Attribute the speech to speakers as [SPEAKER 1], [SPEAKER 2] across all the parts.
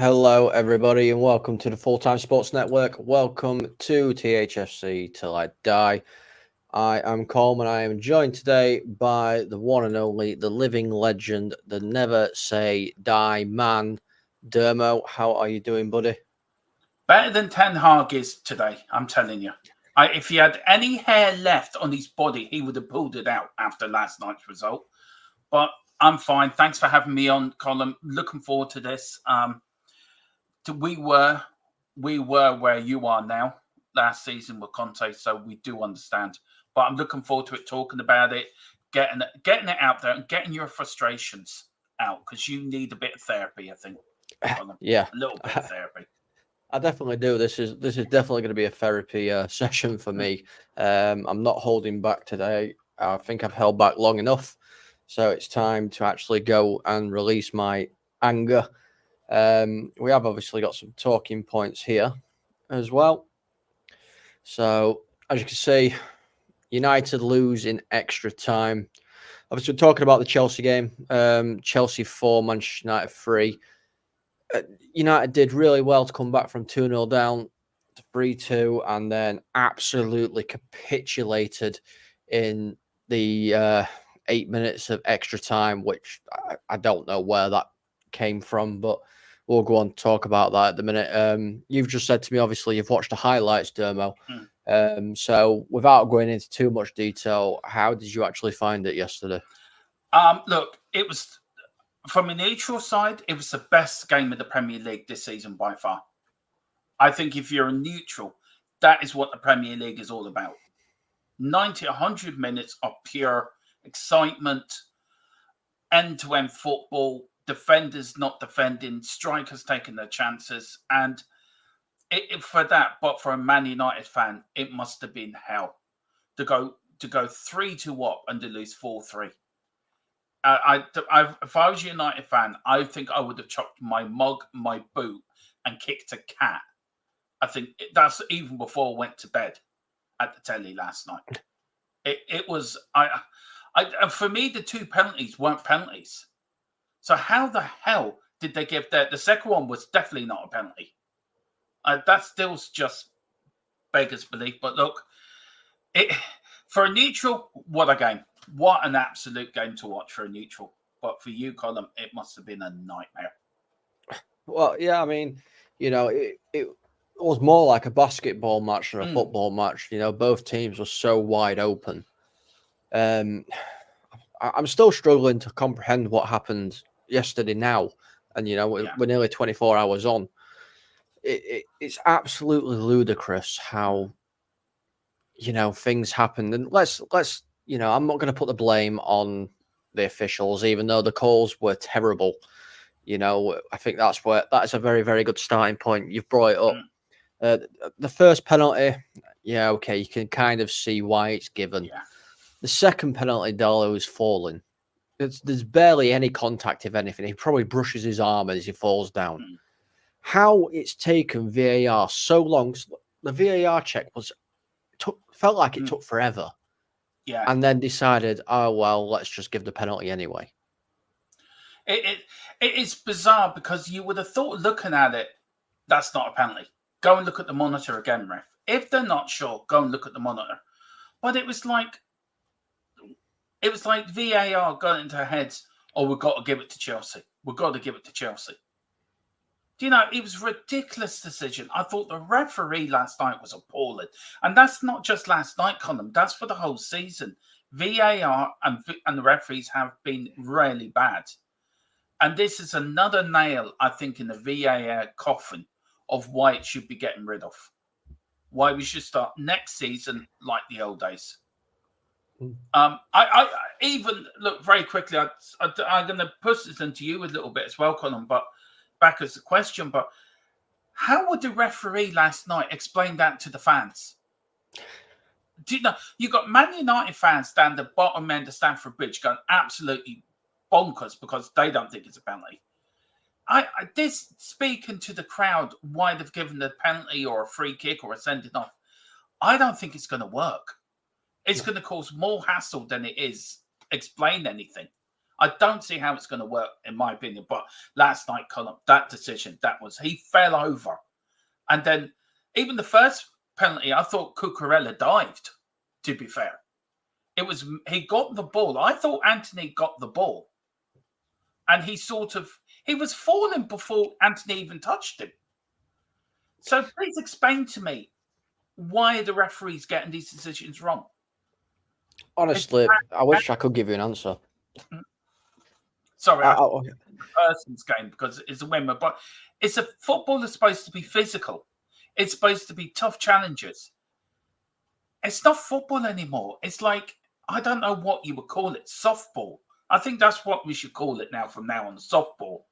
[SPEAKER 1] Hello, everybody, and welcome to the Full-Time Sports Network. Welcome to THFC Till I Die. I am Coleman. I am joined today by the one and only, the living legend, the never say die man, Dermo. How are you doing, buddy?
[SPEAKER 2] Better than Ten Hag is today, I'm telling you. If he had any hair left on his body, he would have pulled it out after last night's result. But I'm fine. Thanks for having me on, Colin. Looking forward to this. We were where you are now last season with Conte, so we do understand. But I'm looking forward to it, talking about it, getting it out there, and getting your frustrations out because you need a bit of therapy, I think. Colin.
[SPEAKER 1] Yeah,
[SPEAKER 2] a little bit of therapy.
[SPEAKER 1] I definitely do. This is definitely going to be a therapy session for me. I'm not holding back today. I think I've held back long enough, so it's time to actually go and release my anger. We have obviously got some talking points here as well. So, as you can see, United lose in extra time. Obviously, we're talking about the Chelsea game. Chelsea 4, Manchester United 3. United did really well to come back from 2-0 down to 3-2 and then absolutely capitulated in the 8 minutes of extra time, which I don't know where that came from, but we'll go on to talk about that at the minute. You've just said to me, obviously, you've watched the highlights, Dermo. So without going into too much detail, how did you actually find it yesterday?
[SPEAKER 2] Look, it was, from a neutral side, it was the best game of the Premier League this season by far. I think if you're a neutral, that is what the Premier League is all about. 90, 100 minutes of pure excitement, end-to-end football, defenders not defending, strikers taking their chances. And for that, but for a Man United fan, it must have been hell to go 3-2 up and to lose 4-3. If I was a United fan, I think I would have chopped my mug, my boot, and kicked a cat. I think that's even before I went to bed at the telly last night. It was for me, the two penalties weren't penalties. So how the hell did they give that? The second one was definitely not a penalty. That still just beggars belief. But look, for a neutral, what a game. What an absolute game to watch for a neutral. But for you, Colin, it must have been a nightmare.
[SPEAKER 1] Well, yeah, I mean, it was more like a basketball match than a football match. Both teams were so wide open. I'm still struggling to comprehend what happened yesterday now. And, we're nearly 24 hours on. It's absolutely ludicrous how, things happened. And let's I'm not going to put the blame on the officials, even though the calls were terrible. I think that's a very, very good starting point. You've brought it up. The first penalty, yeah, okay, you can kind of see why it's given.
[SPEAKER 2] Yeah.
[SPEAKER 1] The second penalty, Dalot is falling. There's barely any contact, if anything. He probably brushes his arm as he falls down. How it's taken VAR so long? The VAR check felt like it took forever.
[SPEAKER 2] Yeah.
[SPEAKER 1] And then decided, oh, well, let's just give the penalty anyway.
[SPEAKER 2] It is bizarre because you would have thought, looking at it, that's not a penalty. Go and look at the monitor again, ref. If they're not sure, go and look at the monitor. But it was like VAR got into their heads, oh, we've got to give it to Chelsea. We've got to give it to Chelsea. Do you know, it was a ridiculous decision. I thought the referee last night was appalling. And that's not just last night, Colin. That's for the whole season. VAR and the referees have been really bad. And this is another nail, I think, in the VAR coffin of why it should be getting rid of. Why we should start next season like the old days. I even, look, very quickly, I'm going to push this into you a little bit as well, Colin, but back as a question, but how would the referee last night explain that to the fans? Do you know, you got Man United fans down the bottom end of Stamford Bridge going absolutely bonkers because they don't think it's a penalty. This speaking to the crowd why they've given the penalty or a free kick or a sending off, I don't think it's going to work. It's going to cause more hassle than it is explain anything. I don't see how it's going to work, in my opinion. But last night, Colin, that decision, he fell over. And then even the first penalty, I thought Cucurella dived, to be fair. He got the ball. I thought Anthony got the ball. And he was falling before Anthony even touched him. So please explain to me, why are the referees getting these decisions wrong?
[SPEAKER 1] Honestly, I wish I could give you an answer.
[SPEAKER 2] Sorry, person's game because it's a women, but football is supposed to be physical. It's supposed to be tough challenges. It's not football anymore. It's like, I don't know what you would call it, softball. I think that's what we should call it from now on, softball.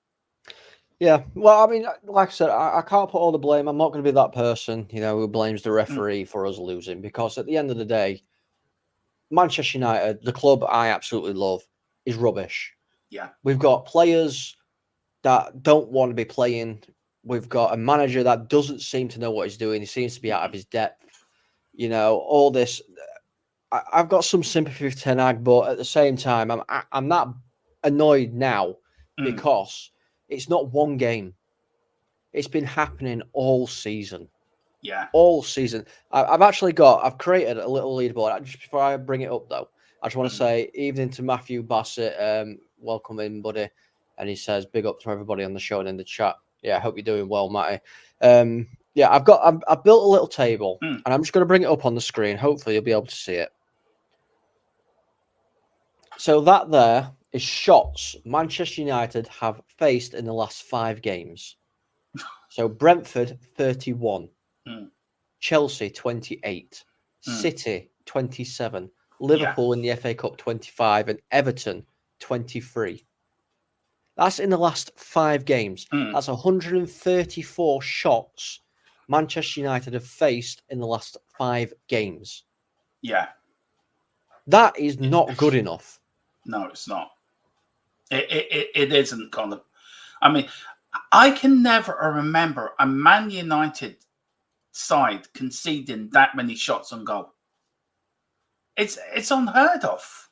[SPEAKER 1] Yeah, well, I mean, like I said, I can't put all the blame. I'm not going to be that person, who blames the referee for us losing, because at the end of the day, Manchester United, the club I absolutely love, is rubbish.
[SPEAKER 2] Yeah.
[SPEAKER 1] We've got players that don't want to be playing. We've got a manager that doesn't seem to know what he's doing. He seems to be out of his depth. All this. I've got some sympathy for Ten Hag, but at the same time, I'm not annoyed now because it's not one game. It's been happening all season.
[SPEAKER 2] Yeah.
[SPEAKER 1] All season. I've created a little leaderboard. Just before I bring it up, though, I just want to say evening to Matthew Bassett. Welcome in, buddy. And he says, big up to everybody on the show and in the chat. Yeah, I hope you're doing well, Matty. Yeah, I've built a little table, and I'm just going to bring it up on the screen. Hopefully, you'll be able to see it. So that there is shots Manchester United have faced in the last 5 games. So Brentford, 31. Chelsea, 28. City, 27. Liverpool in the FA Cup, 25. And Everton, 23. That's in the last 5 games. That's 134 shots Manchester United have faced in the last 5 games.
[SPEAKER 2] Yeah.
[SPEAKER 1] That is not good enough.
[SPEAKER 2] No, it's not. It isn't, Colin. I mean, I can never remember a Man United side conceding that many shots on goal. It's unheard of.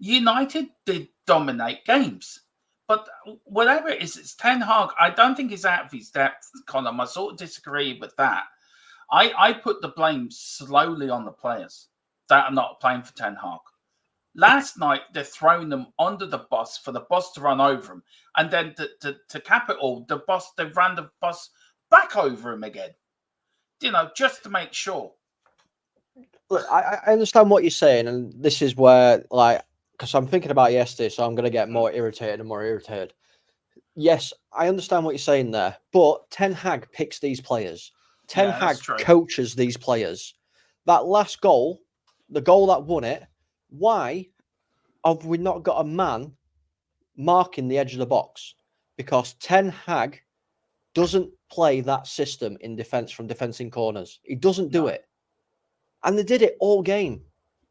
[SPEAKER 2] United did dominate games. But whatever it is, it's Ten Hag. I don't think he's out of his depth, Colin. I sort of disagree with that. I put the blame slowly on the players that are not playing for Ten Hag. Last night, they're throwing them under the bus for the bus to run over them. And then to cap it all, they ran the bus back over him again. Just to make sure.
[SPEAKER 1] Look, I understand what you're saying. And this is where, because I'm thinking about yesterday, so I'm going to get more irritated and more irritated. Yes, I understand what you're saying there. But Ten Hag picks these players. Ten Hag coaches these players. That last goal, the goal that won it, why have we not got a man marking the edge of the box? Because Ten Hag doesn't play that system in defence from defending corners. He doesn't do it. And they did it all game.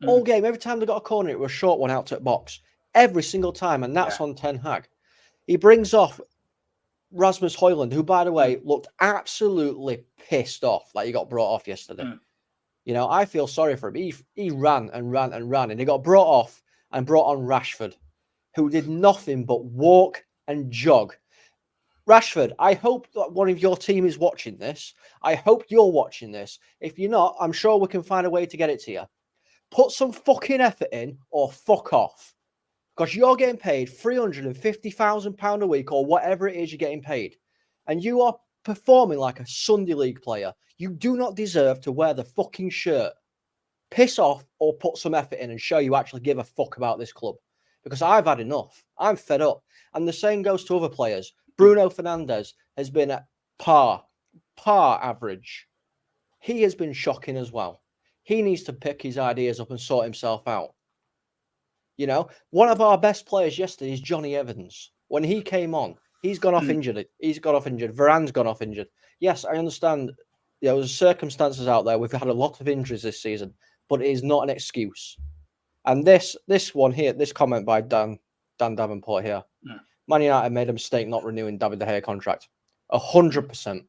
[SPEAKER 1] All game. Every time they got a corner, it was a short one out to the box. Every single time. And that's on Ten Hag. He brings off Rasmus Højlund, who, by the way, looked absolutely pissed off that he got brought off yesterday. I feel sorry for him. He ran and ran and ran, and he got brought off and brought on Rashford, who did nothing but walk and jog. Rashford, I hope that one of your team is watching this. I hope you're watching this. If you're not, I'm sure we can find a way to get it to you. Put some fucking effort in or fuck off. Because you're getting paid £350,000 a week or whatever it is you're getting paid. And you are performing like a Sunday League player. You do not deserve to wear the fucking shirt. Piss off or put some effort in and show you actually give a fuck about this club. Because I've had enough. I'm fed up. And the same goes to other players. Bruno Fernandes has been at par average. He has been shocking as well. He needs to pick his ideas up and sort himself out. One of our best players yesterday is Johnny Evans. When he came on, he's gone off injured. He's gone off injured. Varane's gone off injured. Yes, I understand. There's circumstances out there. We've had a lot of injuries this season, but it is not an excuse. And this one here, this comment by Dan Davenport here. Man United made a mistake not renewing David De Gea contract. 100%.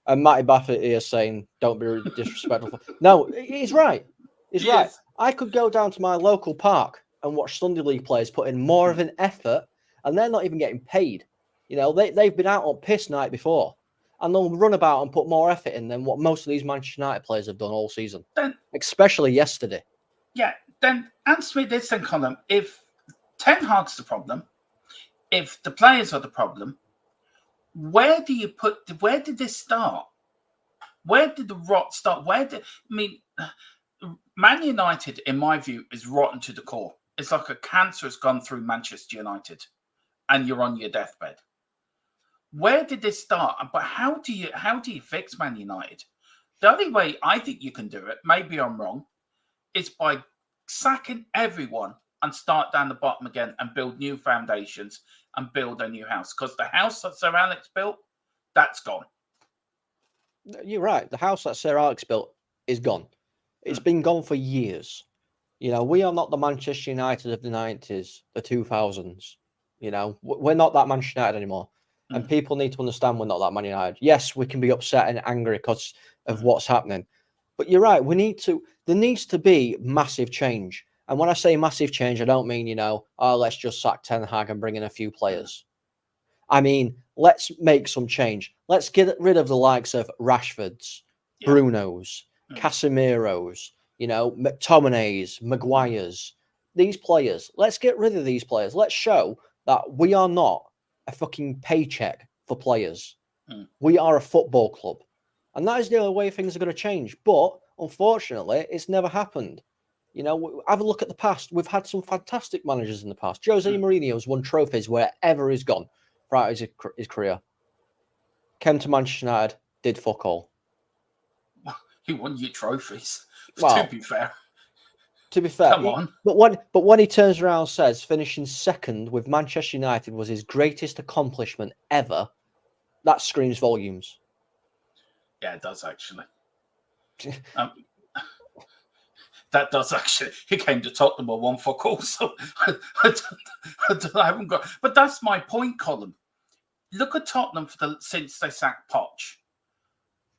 [SPEAKER 1] And Matty Baffett here saying, don't be disrespectful. No, he's right. He's right. I could go down to my local park and watch Sunday League players put in more of an effort, and they're not even getting paid. You know, they've been out on piss night before, and they'll run about and put more effort in than what most of these Manchester United players have done all season, especially yesterday.
[SPEAKER 2] Yeah, then answer me this then, Colin. If Ten Hag's the problem, if the players are the problem, where did this start? Where did the rot start? Man United, in my view, is rotten to the core. It's like a cancer has gone through Manchester United, and you're on your deathbed. Where did this start? But how do you fix Man United? The only way I think you can do it, maybe I'm wrong, is by sacking everyone and start down the bottom again and build new foundations and build a new house. Because the house that Sir Alex built, that's gone.
[SPEAKER 1] You're right. The house that Sir Alex built is gone. It's been gone for years. You know, we are not the Manchester United of the 90s, the 2000s. You know, we're not that Manchester United anymore. And people need to understand we're not that Man United. Yes, we can be upset and angry because of what's happening. But you're right. There needs to be massive change. And when I say massive change, I don't mean, let's just sack Ten Hag and bring in a few players. I mean, let's make some change. Let's get rid of the likes of Rashfords, Brunos, Casemiros, McTominay's, Maguire's. These players. Let's get rid of these players. Let's show that we are not a fucking paycheck for players. We are a football club. And that is the only way things are going to change. But unfortunately, it's never happened. Have a look at the past. We've had some fantastic managers in the past. Jose Mourinho's won trophies wherever he's gone throughout his career. Came to Manchester United, did fuck all.
[SPEAKER 2] He won your trophies.
[SPEAKER 1] Well,
[SPEAKER 2] to be fair.
[SPEAKER 1] Come on. But when he turns around and says finishing second with Manchester United was his greatest accomplishment ever, that screams volumes.
[SPEAKER 2] Yeah, it does actually. That does actually. He came to Tottenham or one fuck all, so I haven't got. But that's my point, Colin. Look at Tottenham since they sacked Poch.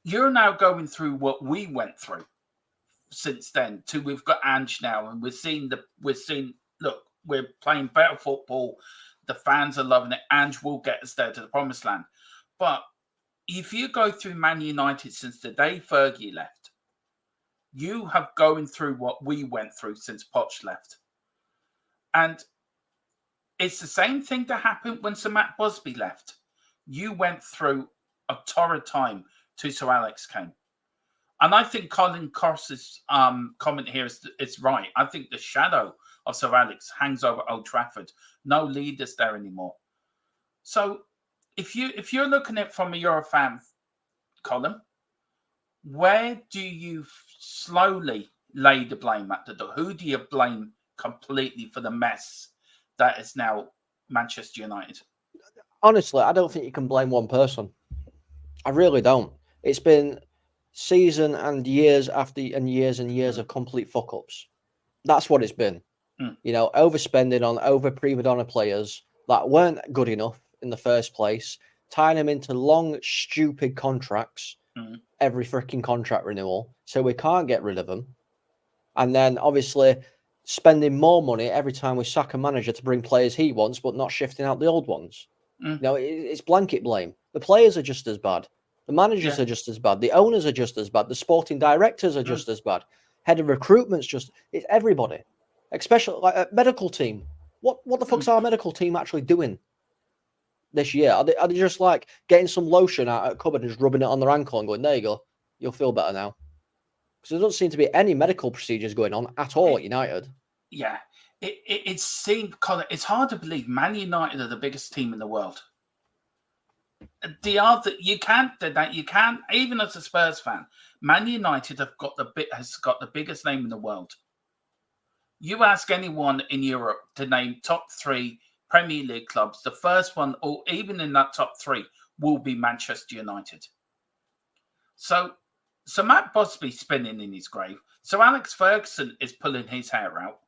[SPEAKER 2] You're now going through what we went through since then. We've got Ange now, and look, we're playing better football. The fans are loving it. Ange will get us there to the promised land. But if you go through Man United since the day Fergie left, you have going through what we went through since Poch left. And it's the same thing that happened when Sir Matt Busby left. You went through a torrid time till Sir Alex came. And I think Colin Cross's comment here is right. I think the shadow of Sir Alex hangs over Old Trafford. No leaders there anymore. So if you're looking at it from a Euro fan, Colin, where do you slowly lay the blame at the door? Who do you blame completely for the mess that is now Manchester United?
[SPEAKER 1] Honestly, I don't think you can blame one person. I really don't. It's been season and years after and years of complete fuck-ups. That's what it's been. Overspending on over prima donna players that weren't good enough in the first place, tying them into long, stupid contracts, every freaking contract renewal, so we can't get rid of them. And then, obviously, spending more money every time we sack a manager to bring players he wants, but not shifting out the old ones. It's blanket blame. The players are just as bad. The managers are just as bad. The owners are just as bad. The sporting directors are just as bad. Head of recruitment's it's everybody. Especially like a medical team. What the fuck's our medical team actually doing this year? Are they just like getting some lotion out of a cupboard and just rubbing it on their ankle and going, there you go, you'll feel better now? Because there doesn't seem to be any medical procedures going on at all at United.
[SPEAKER 2] Yeah. It seemed, Colin, it's hard to believe Man United are the biggest team in the world. You can't do that. You can't, even as a Spurs fan, Man United has got the biggest name in the world. You ask anyone in Europe to name top 3 Premier League clubs, the first one, or even in that top 3, will be Manchester United. So Matt Busby's spinning in his grave. So Alex Ferguson is pulling his hair out.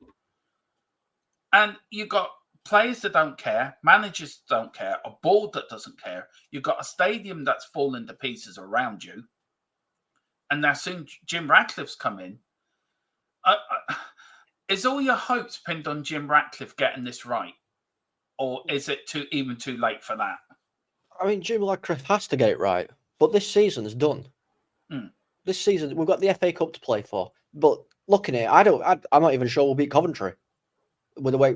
[SPEAKER 2] And you've got players that don't care, managers don't care, a board that doesn't care. You've got a stadium that's falling to pieces around you. And now soon Jim Ratcliffe's come in. Is all your hopes pinned on Jim Ratcliffe getting this right? Or is it too late for that?
[SPEAKER 1] I mean, Jim Radcliffe has to get it right, but this season is done. This season, we've got the FA Cup to play for. But looking at it, I'm not even sure we'll beat Coventry with the way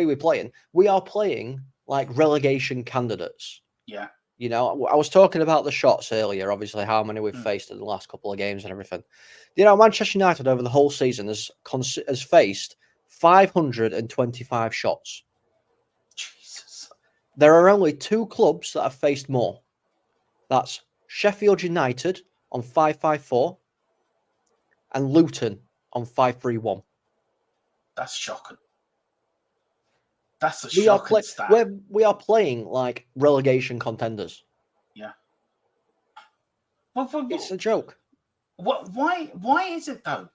[SPEAKER 1] we're playing. We are playing like relegation candidates.
[SPEAKER 2] Yeah.
[SPEAKER 1] You know, I was talking about the shots earlier, obviously, how many we've faced in the last couple of games and everything. You know, Manchester United over the whole season has faced 525 shots.
[SPEAKER 2] Jesus.
[SPEAKER 1] There are only 2 clubs that have faced more. That's Sheffield United on 554 and Luton on 531.
[SPEAKER 2] That's shocking. That's a shocking stat.
[SPEAKER 1] We are playing like relegation contenders.
[SPEAKER 2] Yeah.
[SPEAKER 1] It's a joke.
[SPEAKER 2] Why is it though?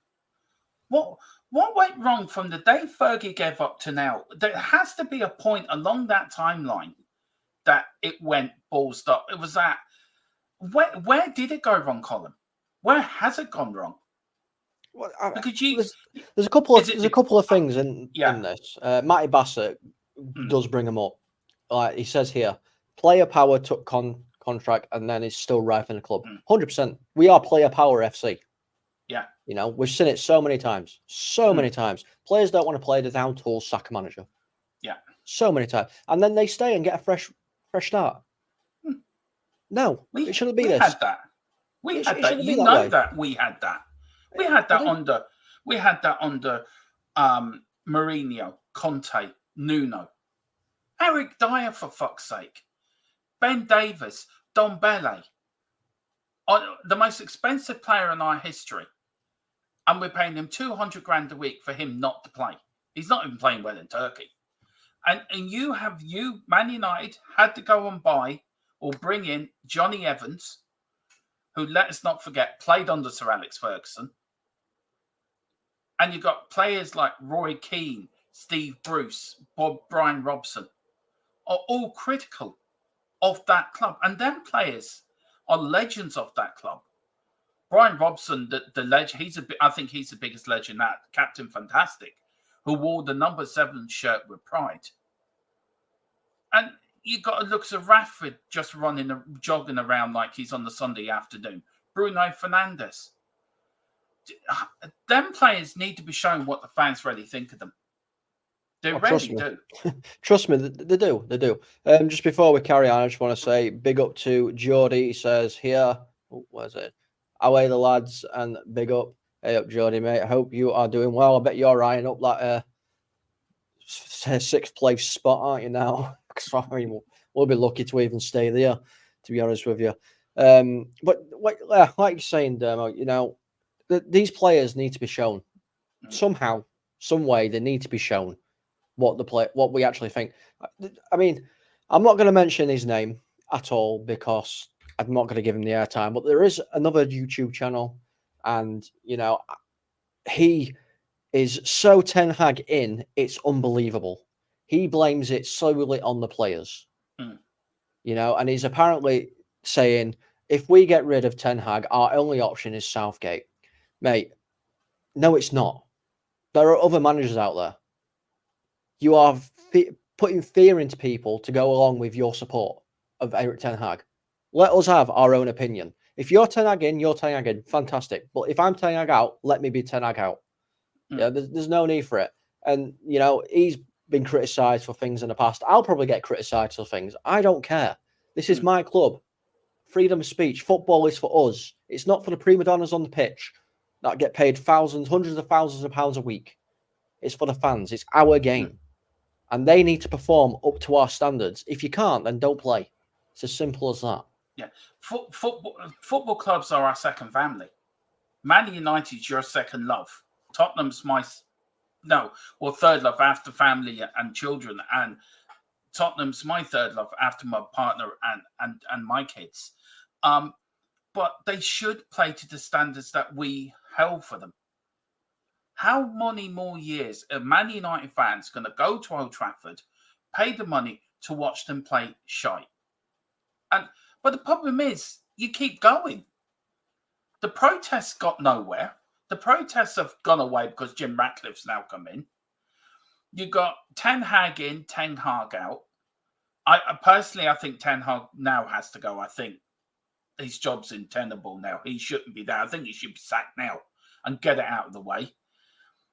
[SPEAKER 2] What went wrong from the day Fergie gave up to now? There has to be a point along that timeline that it went balls up. It was that. Where did it go wrong, Colin? Where has it gone wrong?
[SPEAKER 1] Well,
[SPEAKER 2] because
[SPEAKER 1] there's a couple of things in this. Matty Bassett does bring them up. Like he says here, player power took contract and then is still rife in the club. 100%. We are player power FC.
[SPEAKER 2] Yeah.
[SPEAKER 1] You know, we've seen it so many times. Many times. Players don't want to play the down tools, sack a manager.
[SPEAKER 2] Yeah.
[SPEAKER 1] So many times. And then they stay and get a fresh start. No, it shouldn't be this.
[SPEAKER 2] We had that. We had that. You know that we had that. We had that under Mourinho, Conte, Nuno, Eric Dyer, for fuck's sake, Ben Davies, Don Bele, the most expensive player in our history, and we're paying him 200 grand a week for him not to play. He's not even playing well in Turkey. And Man United had to go and buy or bring in Johnny Evans, who, let us not forget, played under Sir Alex Ferguson. And you've got players like Roy Keane, Steve Bruce, Brian Robson, are all critical of that club. And them players are legends of that club. Brian Robson, the legend, I think he's the biggest legend, that Captain Fantastic, who wore the number 7 shirt with pride. And you've got to look at Rashford just jogging around like he's on the Sunday afternoon. Bruno Fernandes. Them players need to be shown what the fans really think of them. They really do.
[SPEAKER 1] Trust me, they do. They do. Just before we carry on, I just want to say big up to Geordie. He says here, where's it? Away the lads, and big up. Hey up, Geordie, mate. I hope you are doing well. I bet you're eyeing up that 6th place spot, aren't you now? I mean, we'll be lucky to even stay there, to be honest with you. But like you're saying, Dermo, you know, these players need to be shown somehow, some way. They need to be shown what we actually think. I mean, I'm not going to mention his name at all because I'm not going to give him the airtime. But there is another YouTube channel, and you know, he is so Ten Hag in, it's unbelievable. He blames it solely on the players, you know, and he's apparently saying if we get rid of Ten Hag, our only option is Southgate. Mate, no, it's not. There are other managers out there. You are putting fear into people to go along with your support of Eric Ten Hag. Let us have our own opinion. If you're Ten Hag in, you're Ten Hag in. Fantastic. But if I'm Ten Hag out, let me be Ten Hag out. Yeah, there's no need for it. And, you know, he's been criticised for things in the past. I'll probably get criticised for things. I don't care. This is my club. Freedom of speech. Football is for us. It's not for the prima donnas on the pitch that get paid hundreds of thousands of pounds a week. It's for the fans. It's our game. And they need to perform up to our standards. If you can't, then don't play. It's as simple as that.
[SPEAKER 2] Yeah. Football clubs are our second family. Man United's your second love. Tottenham's third love after family and children. And Tottenham's my third love after my partner and my kids. But they should play to the standards that we held for them. How many more years are Man United fans going to go to Old Trafford, pay the money to watch them play shite? But the problem is, you keep going. The protests got nowhere. The protests have gone away because Jim Ratcliffe's now come in. You got Ten Hag in, Ten Hag out. I personally, I think Ten Hag now has to go. I think his job's untenable now. He shouldn't be there. I think he should be sacked now and get it out of the way.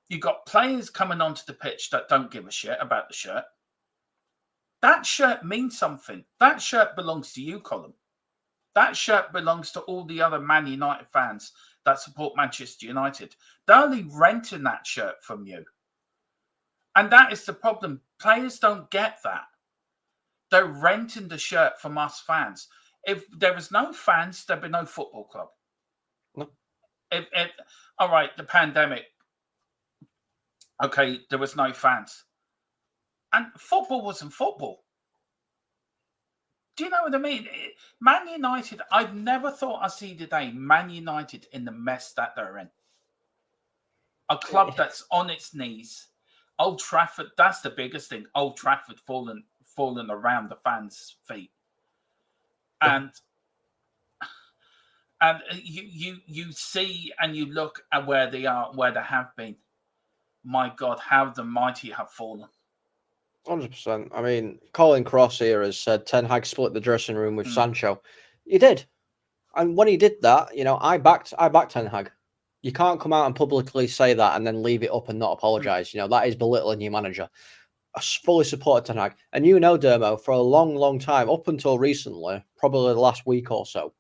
[SPEAKER 2] You got players coming onto the pitch that don't give a shit about the shirt. That shirt means something. That shirt belongs to you, Colin. That shirt belongs to all the other Man United fans that support Manchester United. They're only renting that shirt from you. And that is the problem. Players don't get that. They're renting the shirt from us fans. If there was no fans, there'd be no football club.
[SPEAKER 1] No.
[SPEAKER 2] All right, the pandemic. Okay, there was no fans. And football wasn't football. Do you know what I mean? Man United, I've never thought I'd see today Man United in the mess that they're in. A club that's on its knees. Old Trafford, that's the biggest thing. Old Trafford falling around the fans' feet. And you see and you look at where they are, where they have been. My God, how the mighty have fallen.
[SPEAKER 1] 100%. I mean, Colin Cross here has said Ten Hag split the dressing room with Sancho. He did. And when he did that, I backed Ten Hag. You can't come out and publicly say that and then leave it up and not apologise. That is belittling your manager. I fully supported Ten Hag. And Dermo, for a long, long time, up until recently, probably the last week or so,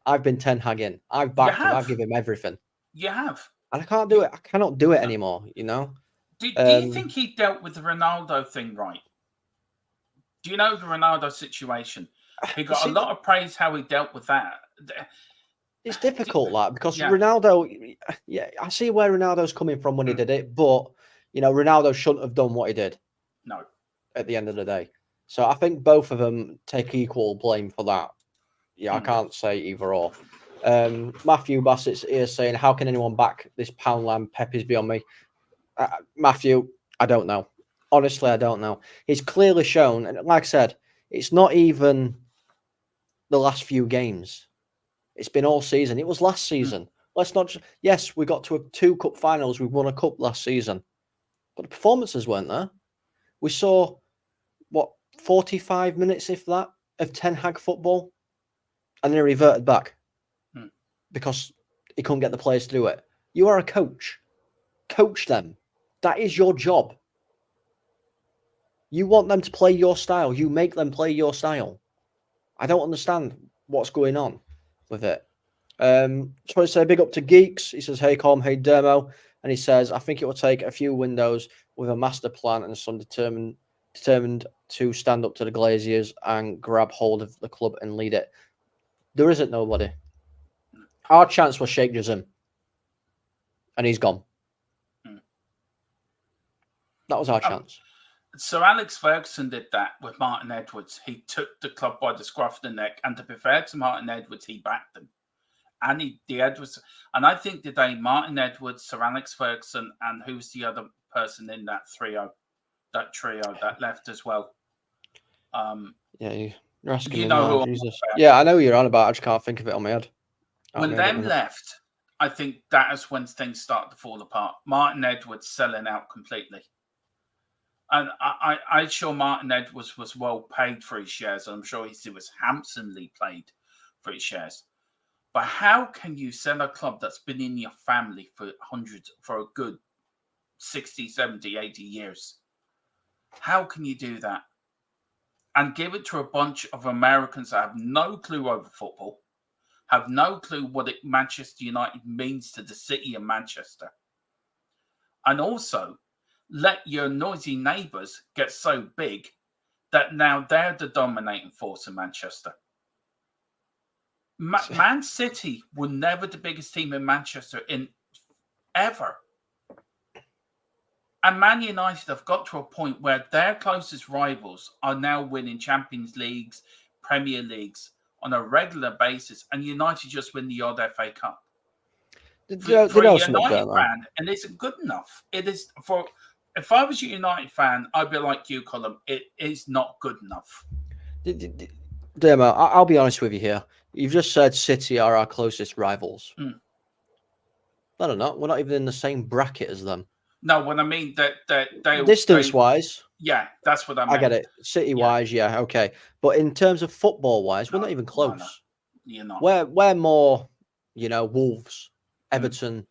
[SPEAKER 1] I've been Ten Hag in. I've backed him. I've given him everything.
[SPEAKER 2] You have.
[SPEAKER 1] And I can't do it. I cannot do it anymore,
[SPEAKER 2] Do you think he dealt with the Ronaldo thing right? Do you know the Ronaldo situation? He got a lot of praise how he dealt with that.
[SPEAKER 1] It's difficult, because Ronaldo, I see where Ronaldo's coming from when he did it, but, Ronaldo shouldn't have done what he did.
[SPEAKER 2] No.
[SPEAKER 1] At the end of the day. So I think both of them take equal blame for that. Yeah, I can't say either or. Matthew Bassett's here saying, how can anyone back this Poundland? Pep is beyond me. Matthew, I don't know. Honestly, I don't know. He's clearly shown, and like I said, it's not even the last few games. It's been all season. It was last season. Let's not just... Yes, we got to 2 cup finals. We won a cup last season. But the performances weren't there. We saw, 45 minutes, if that, of Ten Hag football? And then he reverted back. Because he couldn't get the players to do it. You are a coach. Coach them. That is your job. You want them to play your style. You make them play your style. I don't understand what's going on with it. Just want to say big up to Geeks. He says, hey, Colm, hey, Dermo. And he says, I think it will take a few windows with a master plan and some determined to stand up to the Glaziers and grab hold of the club and lead it. There isn't nobody. Our chance was Sheikh Jassim. And he's gone. That was our chance.
[SPEAKER 2] So Alex Ferguson did that with Martin Edwards. He took the club by the scruff of the neck, and to be fair to Martin Edwards, he backed them. And I think today Martin Edwards, Sir Alex Ferguson, and who's the other person in that trio that left as well?
[SPEAKER 1] You're asking me
[SPEAKER 2] know
[SPEAKER 1] now, Jesus. Yeah, I know who you're on about. I just can't think of it on my head.
[SPEAKER 2] When them left, I think that is when things started to fall apart. Martin Edwards selling out completely. And I'm sure Martin Edwards was well paid for his shares. I'm sure he was handsomely paid for his shares. But how can you sell a club that's been in your family for a good 60, 70, 80 years? How can you do that? And give it to a bunch of Americans that have no clue over football, have no clue what Manchester United means to the city of Manchester. And also, let your noisy neighbours get so big that now they're the dominating force in Manchester. Man City were never the biggest team in Manchester ever. And Man United have got to a point where their closest rivals are now winning Champions Leagues, Premier Leagues on a regular basis, and United just win the odd FA Cup. For a United fan, and it's good enough. It is for... If I was a United fan, I'd be like you, Colin. It is not good enough.
[SPEAKER 1] Dermo, I'll be honest with you here. You've just said City are our closest rivals. No, they're not. We're not even in the same bracket as them.
[SPEAKER 2] No, what I mean that they
[SPEAKER 1] Distance-wise,
[SPEAKER 2] yeah, that's what I meant.
[SPEAKER 1] I get it. City-wise, yeah, okay. But in terms of football-wise, we're not even close.
[SPEAKER 2] No, you're not.
[SPEAKER 1] We're more, Wolves, Everton,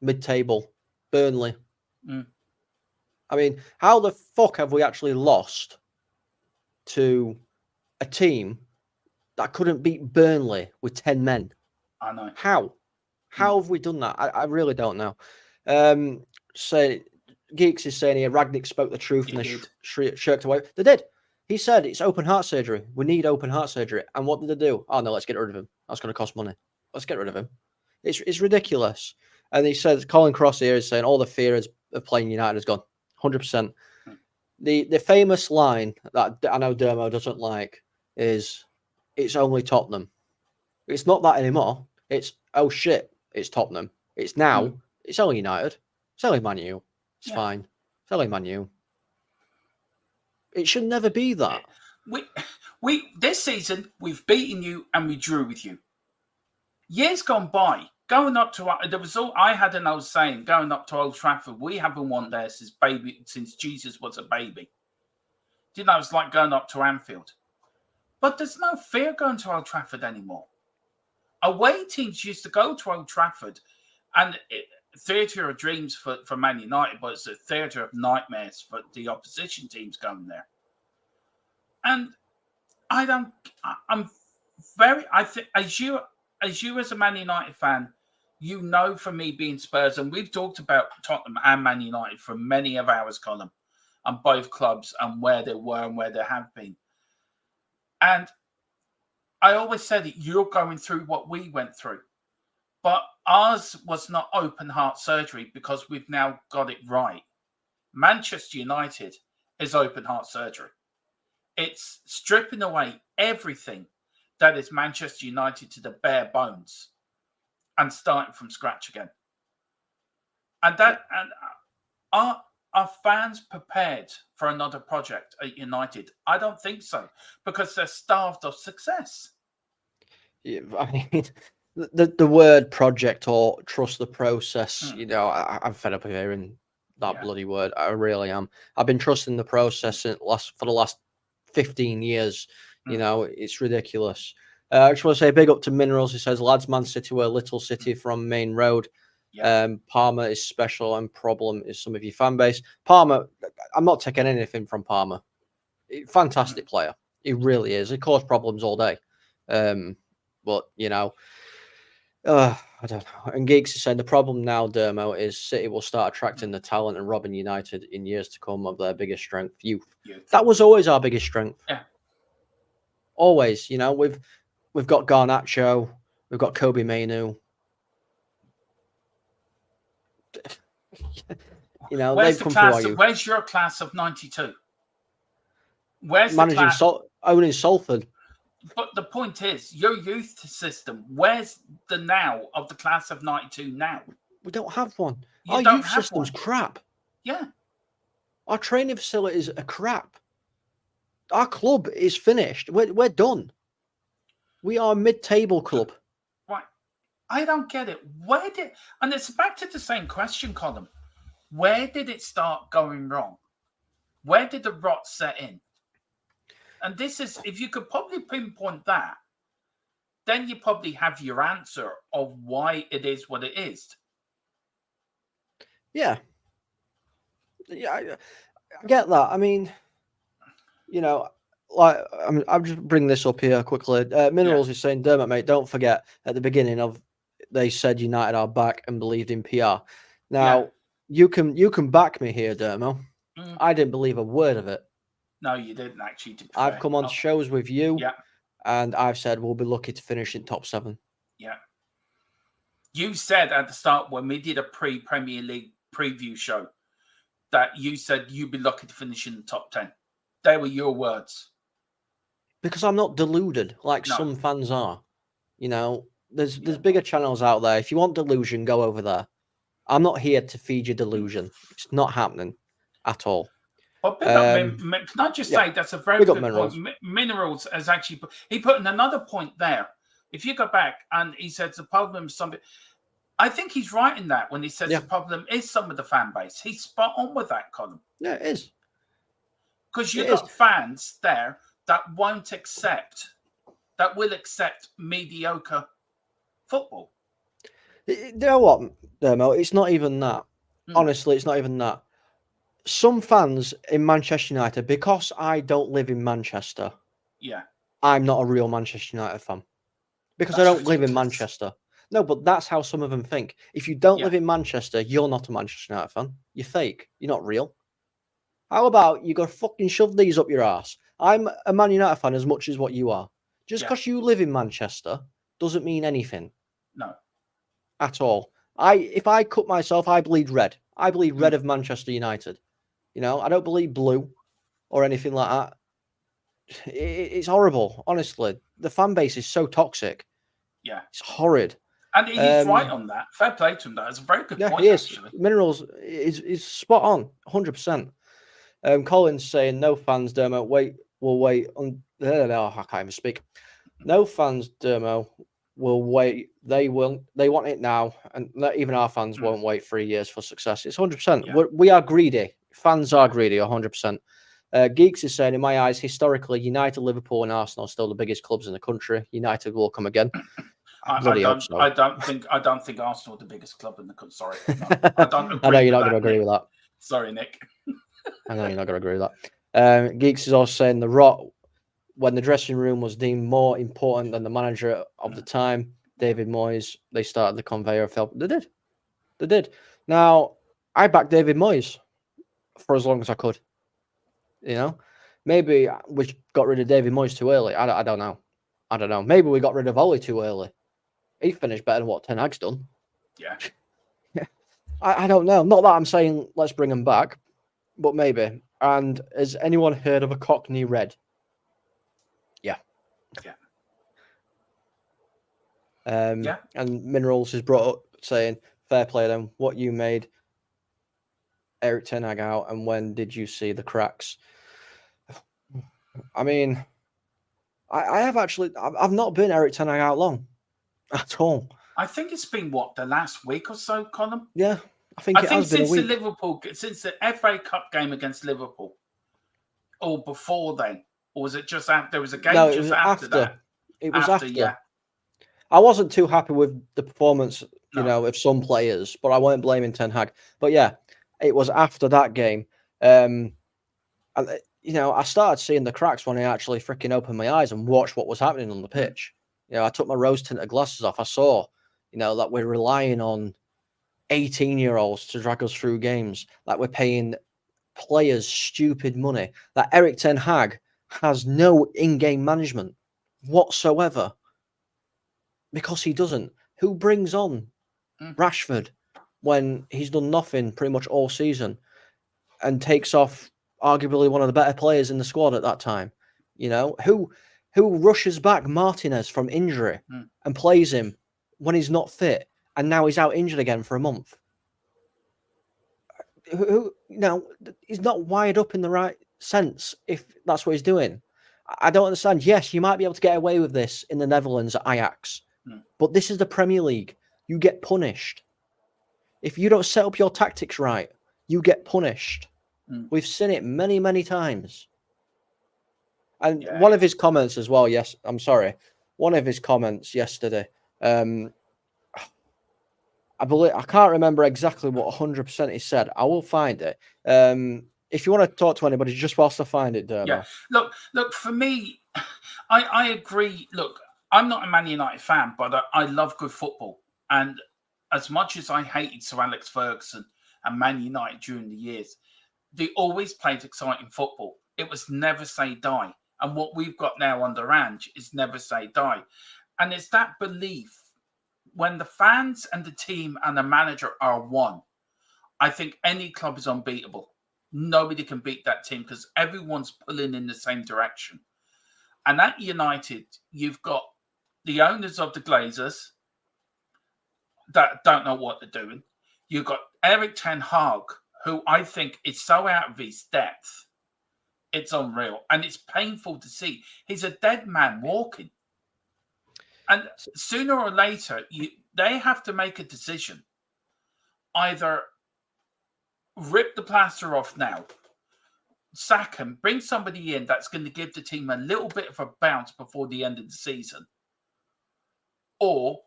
[SPEAKER 1] mid-table, Burnley. I mean, how the fuck have we actually lost to a team that couldn't beat Burnley with 10 men?
[SPEAKER 2] I know.
[SPEAKER 1] How have we done that? I really don't know. Geeks is saying here, Ragnick spoke the truth and they shirked away. They did. He said it's open heart surgery. We need open heart surgery. And what did they do? Oh no, let's get rid of him. That's going to cost money. Let's get rid of him. It's ridiculous. And he says Colin Cross here is saying all the fear of playing United has gone. 100%. The famous line that I know Dermo doesn't like is it's only Tottenham. It's not that anymore. It's oh shit, it's Tottenham. It's now. It's only United. It's only Man U. It's fine. It's only Man U. It should never be that.
[SPEAKER 2] We this season we've beaten you and we drew with you. Years gone by, going up to there was all I had an old saying going up to Old Trafford. We haven't won there since Jesus was a baby. You know, it's like going up to Anfield. But there's no fear going to Old Trafford anymore. Away teams used to go to Old Trafford, and theatre of dreams for Man United, but it's a theatre of nightmares for the opposition teams going there. And I think as you as a Man United fan, you know from me being Spurs, and we've talked about Tottenham and Man United for many of hours, Colin, and both clubs and where they were and where they have been. And I always said that you're going through what we went through. But ours was not open heart surgery because we've now got it right. Manchester United is open heart surgery. It's stripping away everything that is Manchester United to the bare bones and starting from scratch again. And are fans prepared for another project at United? I don't think so, because they're starved of success.
[SPEAKER 1] Yeah, I mean, the word project or trust the process, I'm fed up of hearing that bloody word. I really am. I've been trusting the process for the last 15 years. It's ridiculous. I just want to say big up to Minerals. He says, lads, Man City were a little city from Main Road. Palmer is special and problem is some of your fan base. Palmer, I'm not taking anything from Palmer. Fantastic player. He really is. He caused problems all day. But, I don't know. And Geeks is saying the problem now, Dermo, is City will start attracting the talent and robbing United in years to come of their biggest strength, youth. That was always our biggest strength.
[SPEAKER 2] Yeah.
[SPEAKER 1] Always. We've got Garnacho. We've got Kobe Mainu.
[SPEAKER 2] Where's the class? Where's your class of '92? Where's
[SPEAKER 1] managing owning Salford?
[SPEAKER 2] But the point is, your youth system. Where's the now of the class of '92 now?
[SPEAKER 1] We don't have one. Our youth system's crap.
[SPEAKER 2] Yeah.
[SPEAKER 1] Our training facilities are crap. Our club is finished. We're done. We are a mid-table club.
[SPEAKER 2] Right. I don't get it. And it's back to the same question, Colin. Where did it start going wrong? Where did the rot set in? And this is, if you could probably pinpoint that, then you probably have your answer of why it is what it is.
[SPEAKER 1] Yeah. Yeah, I get that. I mean, I'll just bring this up here quickly. Minerals is saying, Dermot, mate, don't forget at the beginning they said United are back and believed in PR. Now, you can back me here, Dermo. I didn't believe a word of it.
[SPEAKER 2] No, you didn't actually.
[SPEAKER 1] I've come on shows with you, and I've said we'll be lucky to finish in top 7.
[SPEAKER 2] Yeah. You said at the start when we did a pre-Premier League preview show that you said you'd be lucky to finish in the top 10. They were your words.
[SPEAKER 1] Because I'm not deluded like some fans are. There's bigger channels out there. If you want delusion, go over there. I'm not here to feed you delusion. It's not happening at all.
[SPEAKER 2] Well, can I just say that's a very good point. Minerals has actually he put in another point there. If you go back and he said the problem is something. I think he's right in that when he says
[SPEAKER 1] Yeah.
[SPEAKER 2] the problem is some of the fan base. He's spot on with that, Colin.
[SPEAKER 1] Yeah, it is.
[SPEAKER 2] Because you've got fans there that will accept mediocre football.
[SPEAKER 1] You know what, Dermo? It's not even that. Honestly, it's not even that. Some fans in Manchester United, because I don't live in Manchester, I'm not a real Manchester United fan. Because I don't live in Manchester. No, but that's how some of them think. If you don't live in Manchester, you're not a Manchester United fan. You're fake. You're not real. How about you go fucking shove these up your ass? I'm a Man United fan as much as what you are. Just because you live in Manchester doesn't mean anything.
[SPEAKER 2] No.
[SPEAKER 1] At all. If I cut myself, I bleed red. I bleed red of Manchester United. You know, I don't bleed blue or anything like that. It's horrible, honestly. The fan base is so toxic.
[SPEAKER 2] Yeah.
[SPEAKER 1] It's horrid.
[SPEAKER 2] And he's right on that. Fair play to him. That's a very good point,
[SPEAKER 1] he is.
[SPEAKER 2] Actually.
[SPEAKER 1] Minerals is spot on, 100%. Colin's saying, no fans, Dermo, will wait. I can't even speak. No fans, Dermo, will wait. They want it now. And even our fans won't wait 3 years for success. It's 100%. Yeah. We are greedy. Fans are greedy, 100%. Geeks is saying, in my eyes, historically, United, Liverpool, and Arsenal are still the biggest clubs in the country. United will come again.
[SPEAKER 2] I don't think Arsenal are the biggest club in the country. Sorry, no, I don't. Agree
[SPEAKER 1] I know you're not
[SPEAKER 2] going
[SPEAKER 1] to agree with that.
[SPEAKER 2] Sorry, Nick.
[SPEAKER 1] I know you're not going to agree with that. Geeks is also saying the rot when the dressing room was deemed more important than the manager of the time, David Moyes. They started the conveyor of help. They did. Now I backed David Moyes for as long as I could. You know, maybe we got rid of David Moyes too early. I don't know. Maybe we got rid of Ole too early. He finished better than what Ten Hag's done.
[SPEAKER 2] Yeah.
[SPEAKER 1] I don't know. Not that I'm saying let's bring him back, but maybe. And has anyone heard of a Cockney Red? Yeah. And Minerals has brought up saying, fair play then, what you made Erik Ten Hag out and when did you see the cracks? I mean, I have actually, I've not been Erik Ten Hag out long at all.
[SPEAKER 2] I think it's been the last week or so, Colin?
[SPEAKER 1] Yeah, I think has been a week.
[SPEAKER 2] Since the FA Cup game against Liverpool, or before then, or was it just after? There was a game just after that.
[SPEAKER 1] It was after. Yeah. I wasn't too happy with the performance, you know, of some players, but I weren't blaming Ten Hag. But yeah, it was after that game. And you know, I started seeing the cracks when I actually freaking opened my eyes and watched what was happening on the pitch. You know, I took my rose-tinted glasses off. I saw, you know, that we're relying on 18-year-olds to drag us through games, that we're paying players stupid money, that Erik Ten Hag has no in-game management whatsoever because he doesn't. Who brings on Rashford when he's done nothing pretty much all season and takes off arguably one of the better players in the squad at that time? You know, who rushes back Martinez from injury and plays him when he's not fit and now he's out injured again for a month? Who you know, he's not wired up in the right sense if that's what he's doing. I don't understand. Yes, you might be able to get away with this in the Netherlands at Ajax, but this is the Premier League. You get punished. If you don't set up your tactics right, you get punished. We've seen it many, many times. And one of his comments as well, one of his comments yesterday, I can't remember exactly what 100% he said. I will find it. If you want to talk to anybody, just whilst I find it, Dermo.
[SPEAKER 2] Yeah. Look. For me, I agree. Look, I'm not a Man United fan, but I love good football. And as much as I hated Sir Alex Ferguson and Man United during the years, they always played exciting football. It was never say die. And what we've got now under Ange is never say die. And it's that belief when the fans and the team and the manager are one, I think any club is unbeatable. Nobody can beat that team because everyone's pulling in the same direction. And at United, you've got the owners of the Glazers that don't know what they're doing. You've got Erik Ten Hag, who I think is so out of his depth. It's unreal. And it's painful to see. He's a dead man walking. And sooner or later, they have to make a decision. Either rip the plaster off now, sack him, bring somebody in that's going to give the team a little bit of a bounce before the end of the season, or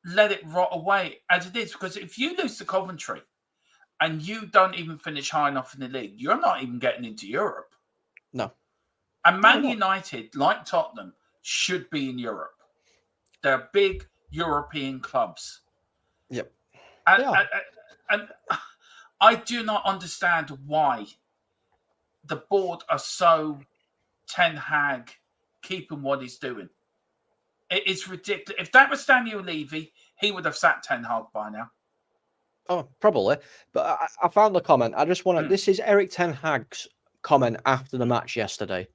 [SPEAKER 2] let it rot away as it is. Because if you lose to Coventry and you don't even finish high enough in the league, you're not even getting into Europe.
[SPEAKER 1] No.
[SPEAKER 2] And Man United, like Tottenham, should be in Europe. They're big European clubs.
[SPEAKER 1] Yep.
[SPEAKER 2] And I do not understand why the board are so Ten Hag keeping what he's doing. It is ridiculous. If that was Daniel Levy, he would have sacked Ten Hag by now.
[SPEAKER 1] Oh, probably. But I found the comment. I just want to... This is Eric Ten Hag's comment after the match yesterday.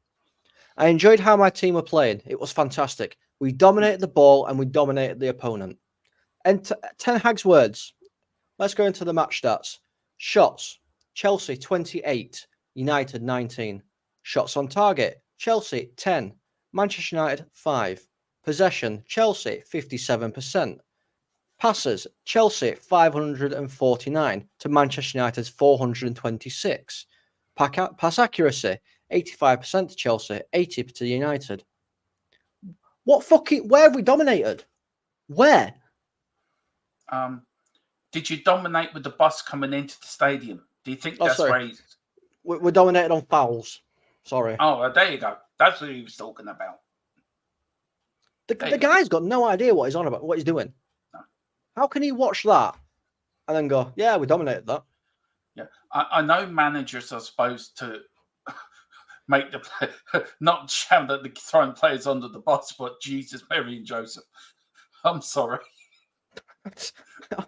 [SPEAKER 1] I enjoyed how my team were playing. It was fantastic. We dominated the ball and we dominated the opponent. And Ten Hag's words. Let's go into the match stats. Shots, Chelsea 28, United 19. Shots on target, Chelsea 10, Manchester United 5. Possession, Chelsea 57%. Passes, Chelsea 549 to Manchester United's 426. Pass accuracy, 85% to Chelsea, 80% to United. Where have we dominated? Where?
[SPEAKER 2] Did you dominate with the bus coming into the stadium? Do you think that's where he's...
[SPEAKER 1] We're dominated on fouls. Sorry.
[SPEAKER 2] Oh, there you go. That's what he was talking about.
[SPEAKER 1] The guy's got no idea what he's on about, what he's doing.
[SPEAKER 2] No.
[SPEAKER 1] How can he watch that and then go, yeah, we dominated that?
[SPEAKER 2] Yeah, I know managers are supposed to make not shout at the throwing players under the bus, but Jesus, Mary and Joseph. I'm sorry.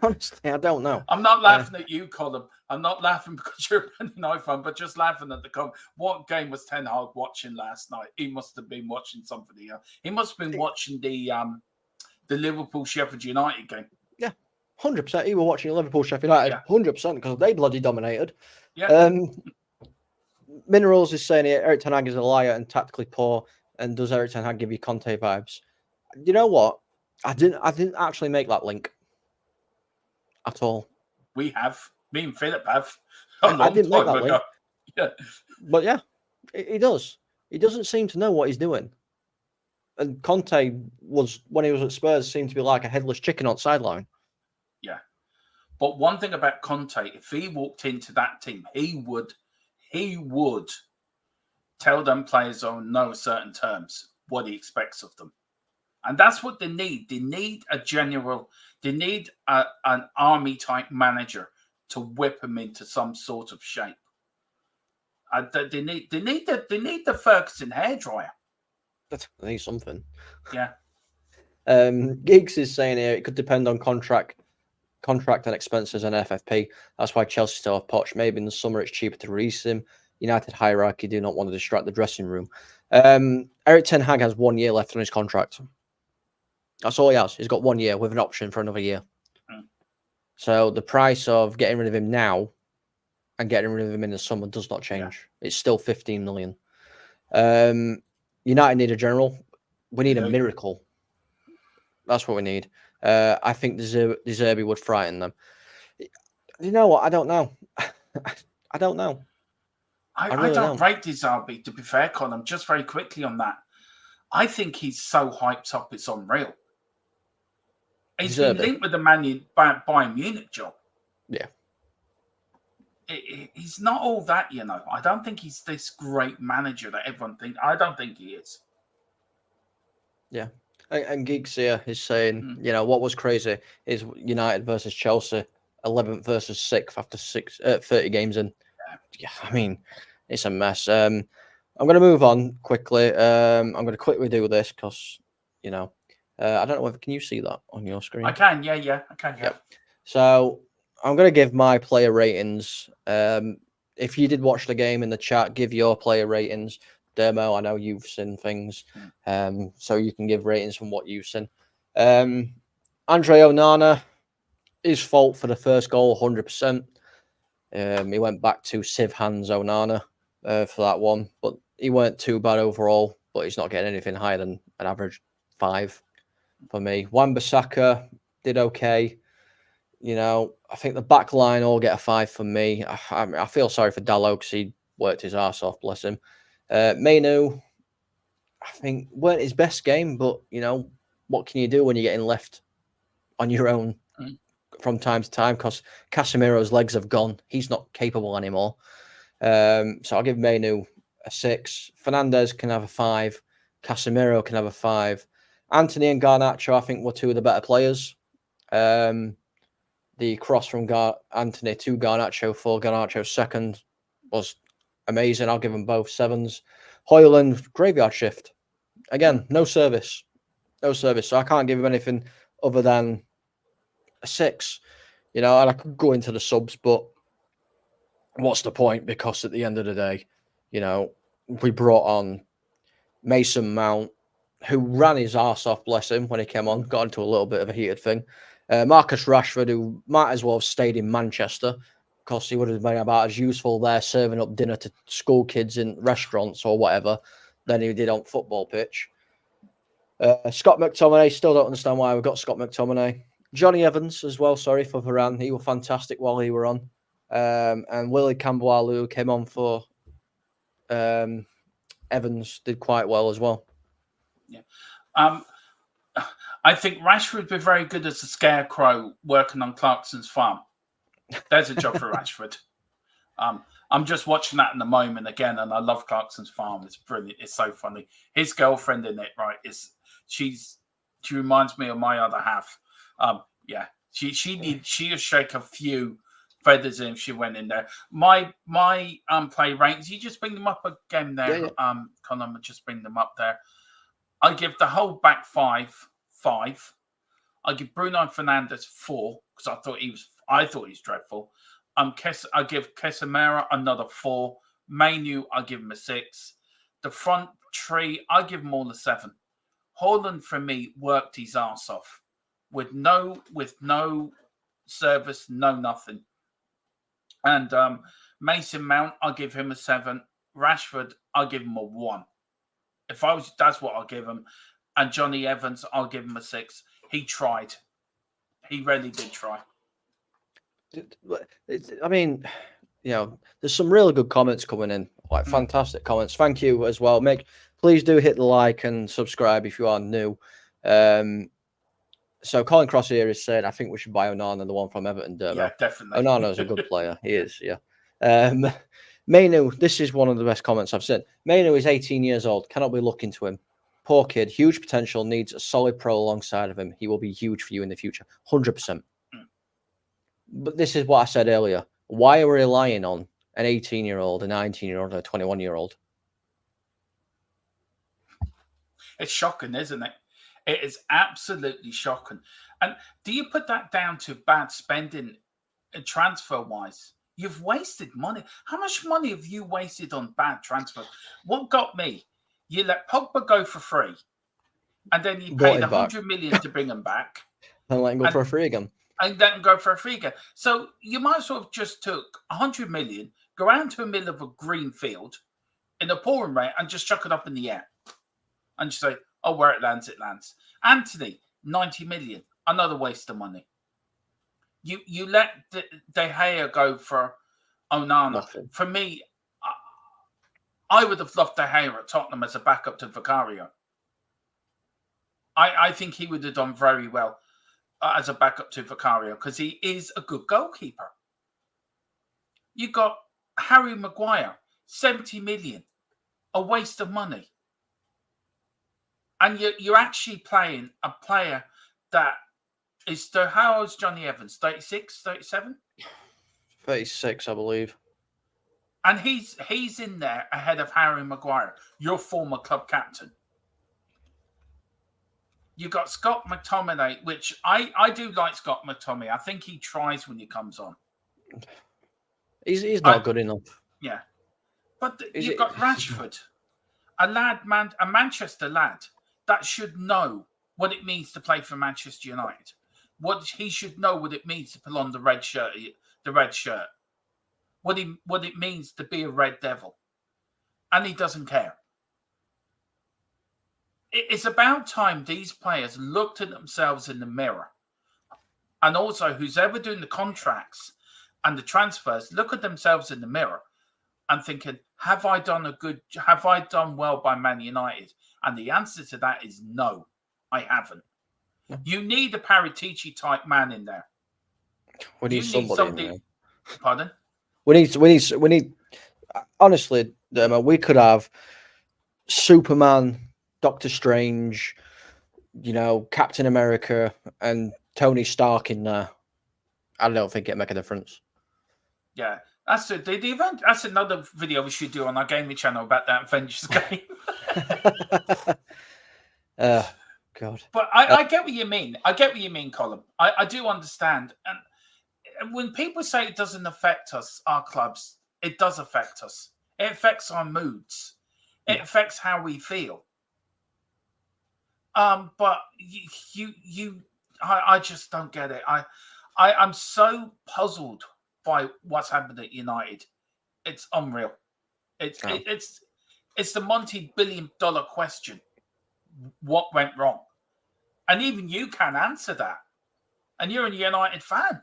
[SPEAKER 1] Honestly, I don't know.
[SPEAKER 2] I'm not laughing at you, Colin. I'm not laughing because you're an iPhone, but just laughing at the comment. What game was Ten Hag watching last night? He must have been watching somebody else. He must have been watching the Liverpool Sheffield United game.
[SPEAKER 1] Yeah, 100%. He was watching Liverpool Sheffield United, 100%, because they bloody dominated.
[SPEAKER 2] Yeah.
[SPEAKER 1] Minerals is saying here, Eric Ten Hag is a liar and tactically poor. And does Eric Ten Hag give you Conte vibes? You know what? I didn't actually make that link at all.
[SPEAKER 2] We have. Me and Philip have.
[SPEAKER 1] I didn't make that link.
[SPEAKER 2] Yeah.
[SPEAKER 1] But yeah, he does. He doesn't seem to know what he's doing. And Conte was, when he was at Spurs, seemed to be like a headless chicken on sideline.
[SPEAKER 2] Yeah. But one thing about Conte, if he walked into that team, he would tell them players on no certain terms what he expects of them. And that's what they need. They need a general, they need an army type manager to whip them into some sort of shape. They need the Ferguson hairdryer.
[SPEAKER 1] They need something.
[SPEAKER 2] Yeah.
[SPEAKER 1] Giggs is saying here it could depend on contract and expenses and FFP. That's why Chelsea still have Poch. Maybe in the summer it's cheaper to release him. United hierarchy do not want to distract the dressing room. Eric Ten Hag has 1 year left on his contract. That's all he has. He's got 1 year with an option for another year. So the price of getting rid of him now and getting rid of him in the summer does not change. Yeah. It's still 15 million. United need a general. We need a miracle. That's what we need. I think De Zerbi would frighten them. You know what? I don't know. I don't know.
[SPEAKER 2] I don't rate De Zerbi, to be fair, Colin. Just very quickly on that. I think he's so hyped up, it's unreal. He's been linked with the Bayern Munich job.
[SPEAKER 1] Yeah.
[SPEAKER 2] He's not all that, you know. I don't think he's this great manager that everyone thinks. I don't think he is.
[SPEAKER 1] Yeah. And Giggs here is saying, you know, what was crazy is United versus Chelsea, 11th versus 6th after 30 games in. Yeah, I mean, it's a mess. I'm going to move on quickly. I'm going to quickly do this because, you know, I don't know if can you see that on your screen?
[SPEAKER 2] I can, yeah, I can. Yeah.
[SPEAKER 1] So I'm going to give my player ratings. If you did watch the game in the chat, give your player ratings. Demo, I know you've seen things, so you can give ratings from what you've seen. Andre Onana, his fault for the first goal, 100%. He went back to Siv Hans Onana for that one, but he weren't too bad overall, but he's not getting anything higher than an average 5 for me. Wan-Bissaka did okay. You know, I think the back line all get a 5 from me. I feel sorry for Dallo because he worked his arse off, bless him. Mainu, I think, weren't his best game, but, you know, what can you do when you're getting left on your own from time to time? Because Casemiro's legs have gone. He's not capable anymore. So I'll give Mainu a 6. Fernandez can have a 5. Casemiro can have a 5. Anthony and Garnacho, I think, were two of the better players. The cross from Anthony to Garnacho for Garnacho's second was amazing. I'll give them both 7s. Højlund, graveyard shift. Again, no service. No service. So I can't give him anything other than a 6. You know, and I could go into the subs, but what's the point? Because at the end of the day, you know, we brought on Mason Mount, who ran his arse off, bless him, when he came on, got into a little bit of a heated thing. Marcus Rashford, who might as well have stayed in Manchester, because he would have been about as useful there serving up dinner to school kids in restaurants or whatever than he did on football pitch. Scott McTominay, still don't understand why we got Scott McTominay. Johnny Evans as well, sorry for Varane. He was fantastic while he were on. And Willie Campbell, who came on for Evans, did quite well as well.
[SPEAKER 2] Yeah. I think Rashford would be very good as a scarecrow working on Clarkson's farm. There's a job for Rashford. I'm just watching that in the moment again, and I love Clarkson's farm. It's brilliant. It's so funny. His girlfriend in it, right? She reminds me of my other half. Yeah, she'd shake a few feathers in if she went in there. My play ratings. You just bring them up again there.
[SPEAKER 1] Yeah.
[SPEAKER 2] Conor, just bring them up there. I give the whole back 5. I give Bruno Fernandes 4 because I thought he was dreadful. I give Casemiro another 4. Mainu, I give him a 6. The front three, I give them all a 7. Højlund for me worked his ass off with no service, no nothing. And Mason Mount, I'll give him a 7. Rashford, I'll give him a 1. That's what I'll give him. And Johnny Evans, I'll give him a 6. He tried. He really did try.
[SPEAKER 1] I mean, you know, there's some really good comments coming in, like fantastic comments. Thank you as well. Please do hit the like and subscribe if you are new. So Colin Cross here is saying, I think we should buy Onana, the one from Everton.
[SPEAKER 2] Yeah, definitely.
[SPEAKER 1] Onana's a good player. He is, yeah. Mainu, this is one of the best comments I've seen. Mainu is 18 years old. Cannot be looking to him. Poor kid, huge potential, needs a solid pro alongside of him. He will be huge for you in the future. 100%. But this is what I said earlier. Why are we relying on an 18-year-old, a 19-year-old, and a 21-year-old?
[SPEAKER 2] It's shocking, isn't it? It is absolutely shocking. And do you put that down to bad spending transfer-wise? You've wasted money. How much money have you wasted on bad transfer? What got me? You let Pogba go for free, and then you paid 100 million to bring him back.
[SPEAKER 1] And let him go for a free again.
[SPEAKER 2] And let him go for a free again. So you might as well have just took 100 million, go out to the middle of a green field in a pouring rain and just chuck it up in the air. And just say, oh, where it lands, it lands. Anthony, 90 million. Another waste of money. You let De Gea go for Onana.
[SPEAKER 1] Nothing.
[SPEAKER 2] For me, I would have loved De Gea at Tottenham as a backup to Vicario. I think he would have done very well as a backup to Vicario because he is a good goalkeeper. You got Harry Maguire, 70 million, a waste of money. And you're actually playing a player that is, how old is Johnny Evans? 36, 37?
[SPEAKER 1] 36, I believe.
[SPEAKER 2] And he's in there ahead of Harry Maguire, your former club captain. You got Scott McTominay, which I do like Scott McTominay. I think he tries when he comes on.
[SPEAKER 1] He's not good enough.
[SPEAKER 2] Yeah. But you've got Rashford, a Manchester lad that should know what it means to play for Manchester United. He should know what it means to put on the red shirt. What it means to be a Red Devil. And he doesn't care. It's about time these players looked at themselves in the mirror And also, who's ever doing the contracts and the transfers, look at themselves in the mirror and thinking, have I done well by Man United? And the answer to that is no, I haven't.
[SPEAKER 1] No.
[SPEAKER 2] You need a Paratici type man in there.
[SPEAKER 1] We need somebody in there.
[SPEAKER 2] Pardon?
[SPEAKER 1] We need. Honestly, we could have Superman, Doctor Strange, Captain America, and Tony Stark in there. I don't think it'd make a difference.
[SPEAKER 2] Yeah, that's it. The event. That's another video we should do on our gaming channel about that Avengers game.
[SPEAKER 1] God.
[SPEAKER 2] But I get what you mean. I get what you mean, Colin. I do understand. And when people say it doesn't affect us, our clubs, it does affect us. It affects our moods. It affects how we feel. But I just don't get it. I'm so puzzled by what's happened at United. It's unreal. It's the multi-billion-dollar question. What went wrong? And even you can answer that. And you're a United fan.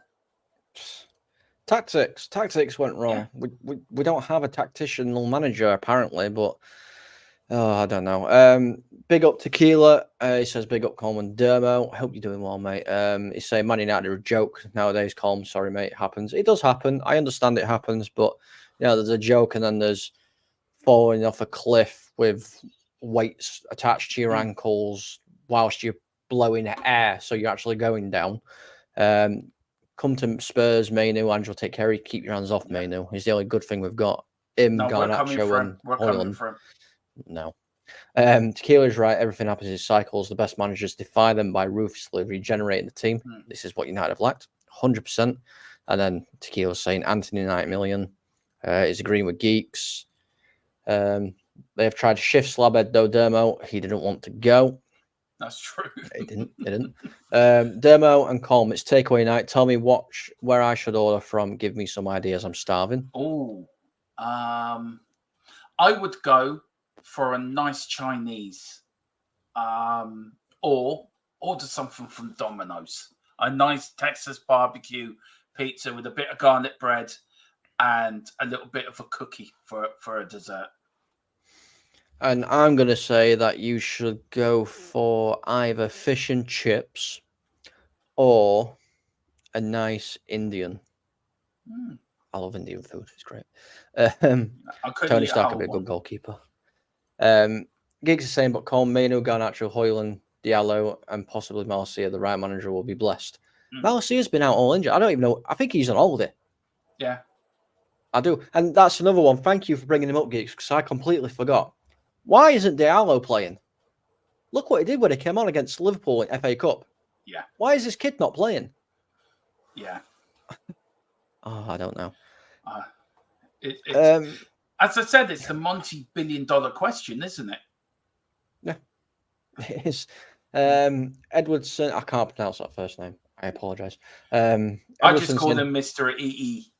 [SPEAKER 1] Tactics went wrong. Yeah. We don't have a tactical manager apparently, but I don't know. Big up Tequila. He says big up Coleman Dermo. Hope you're doing well, mate. He's saying Man United are a joke nowadays. Colm, sorry, mate. It happens. It does happen. I understand it happens, but there's a joke and then there's falling off a cliff with weights attached to your ankles whilst you're blowing air, so you're actually going down. Come to Spurs, Mainu, Angel, take care. Keep your hands off Mainu. He's the only good thing we've got. Garnacho, and
[SPEAKER 2] we're coming for him.
[SPEAKER 1] No. Tequila's right. Everything happens in cycles. The best managers defy them by ruthlessly regenerating the team. This is what United have lacked, 100%. And then Tequila's saying Anthony 90 million is agreeing with Geeks. They have tried to shift Slabhead though, Dermo. He didn't want to go.
[SPEAKER 2] That's true.
[SPEAKER 1] It didn't. Dermo and Colm, it's takeaway night. Tell me where I should order from. Give me some ideas. I'm starving.
[SPEAKER 2] Oh, I would go for a nice Chinese, or order something from Domino's. A nice Texas barbecue pizza with a bit of garlic bread and a little bit of a cookie for a dessert.
[SPEAKER 1] And I'm going to say that you should go for either fish and chips or a nice Indian. I love Indian food. It's great. Tony Stark could be a good goalkeeper. Gigs is saying, but Colm, Mainu, Garnacho, Hoyland, Diallo, and possibly Malacia, the right manager, will be blessed. Malacia's been out all injured. I don't even know. I think he's on holiday.
[SPEAKER 2] Yeah.
[SPEAKER 1] I do. And that's another one. Thank you for bringing him up, Gigs, because I completely forgot. Why isn't Diallo playing? Look what he did when he came on against Liverpool in FA Cup.
[SPEAKER 2] Yeah.
[SPEAKER 1] Why is this kid not playing?
[SPEAKER 2] Yeah.
[SPEAKER 1] I don't know.
[SPEAKER 2] As I said, it's the multi-billion-dollar question, isn't it?
[SPEAKER 1] Yeah, it is. Edwardson, I can't pronounce that first name. I apologise.
[SPEAKER 2] I just call him Mr. EE.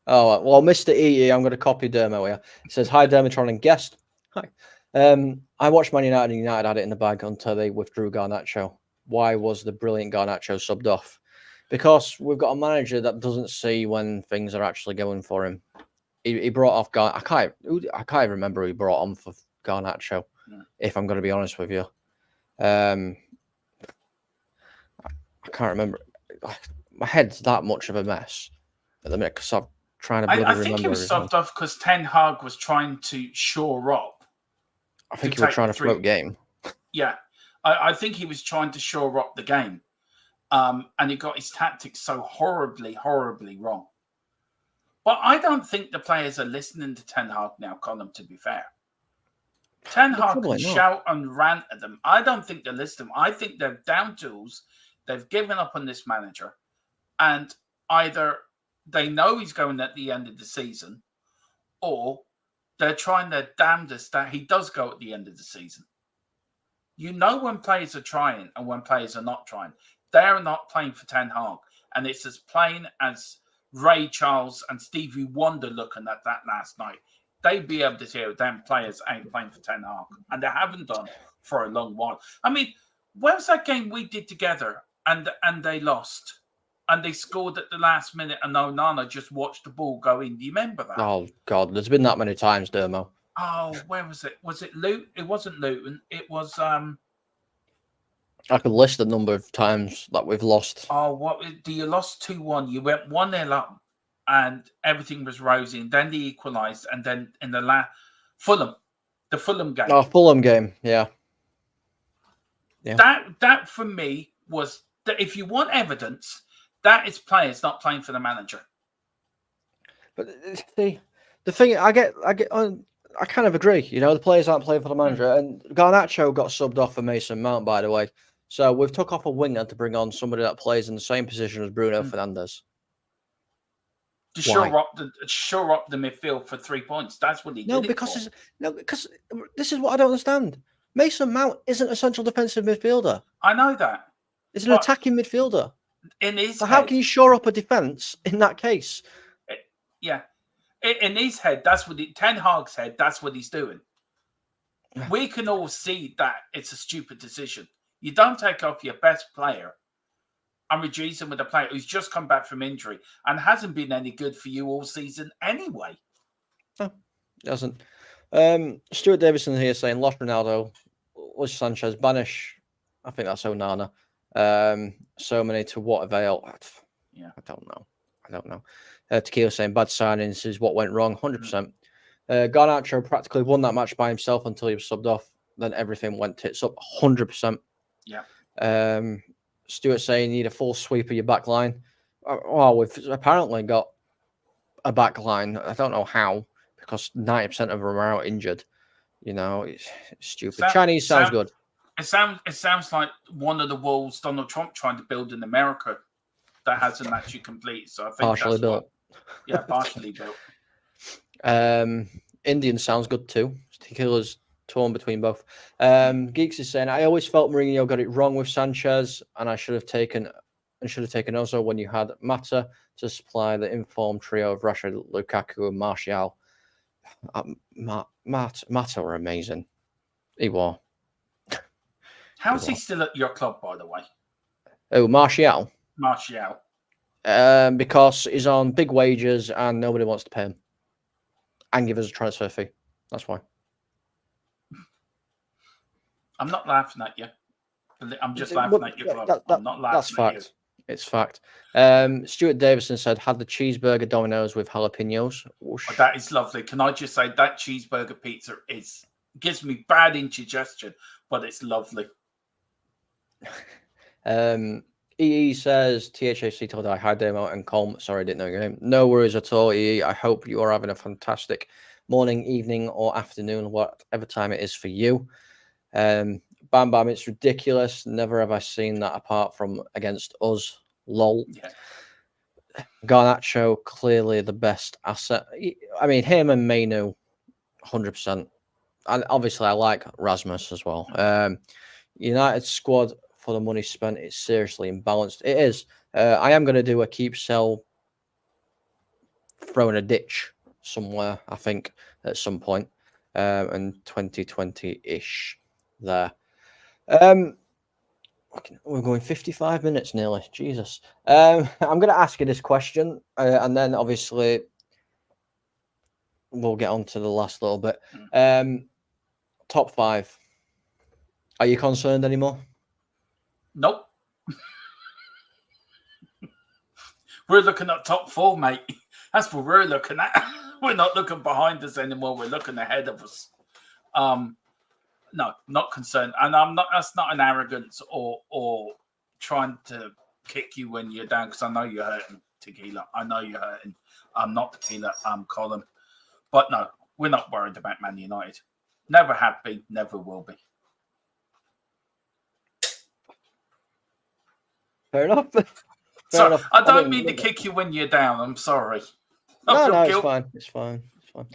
[SPEAKER 1] Oh, well, Mr. EE, I'm going to copy Dermo here. It says, hi, Dermatron and guest. Hi. I watched Man United and United had it in the bag until they withdrew Garnacho. Why was the brilliant Garnacho subbed off? Because we've got a manager that doesn't see when things are actually going for him. He brought off I can't remember who he brought on for Garnacho, if I'm going to be honest with you. I can't remember. My head's that much of a mess at the minute because I'm trying to remember.
[SPEAKER 2] I think he was subbed off because Ten Hag was trying to shore up.
[SPEAKER 1] I think he was trying to float game.
[SPEAKER 2] Yeah. I think he was trying to shore up the game. And he got his tactics so horribly, horribly wrong. But I don't think the players are listening to Ten Hag now, Colin, to be fair. Ten Hag can shout and rant at them. I don't think they're listening. I think they're down tools. They've given up on this manager. And either they know he's going at the end of the season, or they're trying their damnedest that he does go at the end of the season. You know when players are trying and when players are not trying. They're not playing for Ten Hag. And it's as plain as Ray Charles and Stevie Wonder looking at that last night. They'd be able to hear them players ain't playing for Ten Hag. And they haven't done for a long while. I mean, where was that game we did together and they lost? and they scored at the last minute, and Onana just watched the ball go in. Do you remember that?
[SPEAKER 1] Oh God, there's been that many times, Dermo.
[SPEAKER 2] Oh, where was it? Was it Luton? It wasn't Luton. It was
[SPEAKER 1] I could list the number of times that we've lost.
[SPEAKER 2] Oh, you lost 2-1. You went 1-0 up, and everything was rosy. And then they equalised, and then in the the Fulham game.
[SPEAKER 1] Oh, Fulham game, yeah.
[SPEAKER 2] That for me was that if you want evidence, that is players not playing for the manager.
[SPEAKER 1] But see, the thing I kind of agree. You know, the players aren't playing for the manager, and Garnacho got subbed off for Mason Mount, by the way. So we've took off a winger to bring on somebody that plays in the same position as Bruno Fernandes.
[SPEAKER 2] To shore up the midfield for 3 points. That's what he did.
[SPEAKER 1] Because this is what I don't understand. Mason Mount isn't a central defensive midfielder.
[SPEAKER 2] I know that.
[SPEAKER 1] He's an attacking midfielder. How can you shore up a defense in that case?
[SPEAKER 2] In his head, that's what Ten Hag's head, that's what he's doing. We can all see that it's a stupid decision. You don't take off your best player and reduce him with a player who's just come back from injury and hasn't been any good for you all season anyway.
[SPEAKER 1] No, it hasn't. Stuart Davison here saying lost Ronaldo, was Sanchez, banish. I think that's Onana. So many to what avail?
[SPEAKER 2] Yeah,
[SPEAKER 1] I don't know. Tequila saying bad signings is what went wrong. 100%. Garnacho practically won that match by himself until he was subbed off. Then everything went tits up. 100%.
[SPEAKER 2] Yeah.
[SPEAKER 1] Stuart saying you need a full sweep of your back line. Well, we've apparently got a back line. I don't know how, because 90% of them are out injured. You know, it's stupid. Chinese sounds good.
[SPEAKER 2] It sounds like one of the walls Donald Trump trying to build in America that hasn't actually completed. So I think
[SPEAKER 1] partially built.
[SPEAKER 2] Partially built.
[SPEAKER 1] Indian sounds good too. Tequila's torn between both. Geeks is saying I always felt Mourinho got it wrong with Sanchez, and I should have taken Ozil when you had Mata to supply the informed trio of Rashford, Lukaku, and Martial. Mata were amazing. He was.
[SPEAKER 2] How's he still at your club, by the way?
[SPEAKER 1] Oh, Martial.
[SPEAKER 2] Martial.
[SPEAKER 1] Because he's on big wages and nobody wants to pay him and give us a transfer fee. That's why.
[SPEAKER 2] I'm not laughing at you. I'm just laughing at your club. I'm not laughing
[SPEAKER 1] that's fact.
[SPEAKER 2] at you.
[SPEAKER 1] It's fact. Stuart Davison said, had the cheeseburger Domino's with jalapenos.
[SPEAKER 2] Oh, that is lovely. Can I just say that cheeseburger pizza gives me bad indigestion, but it's lovely.
[SPEAKER 1] EE says THFCtid, hi Demo and Colm. Sorry, I didn't know your name. No worries at all, EE. I hope you are having a fantastic morning, evening, or afternoon, whatever time it is for you. Bam Bam, it's ridiculous. Never have I seen that apart from against us. Lol.
[SPEAKER 2] Yeah.
[SPEAKER 1] Garnacho, clearly the best asset. I mean, him and Mainu, 100%. And obviously, I like Rasmus as well. United squad for the money spent, it's seriously imbalanced. It is. I am going to do a keep sell, throw in a ditch somewhere, I think, at some point, and 2020-ish there. We're going 55 minutes nearly. Jesus. I'm going to ask you this question, and then obviously we'll get on to the last little bit. Top 5. Are you concerned anymore?
[SPEAKER 2] Nope. We're looking at top 4, mate. That's what we're looking at. We're not looking behind us anymore. We're looking ahead of us. No, not concerned. And I'm not. That's not an arrogance or trying to kick you when you're down, because I know you're hurting, Tequila. I know you're hurting. I'm not Tequila. I'm Colin. But no, we're not worried about Man United. Never have been. Never will be.
[SPEAKER 1] Fair enough.
[SPEAKER 2] Fair enough. I don't mean to kick you when you're down. I'm sorry.
[SPEAKER 1] No, it's fine. It's fine.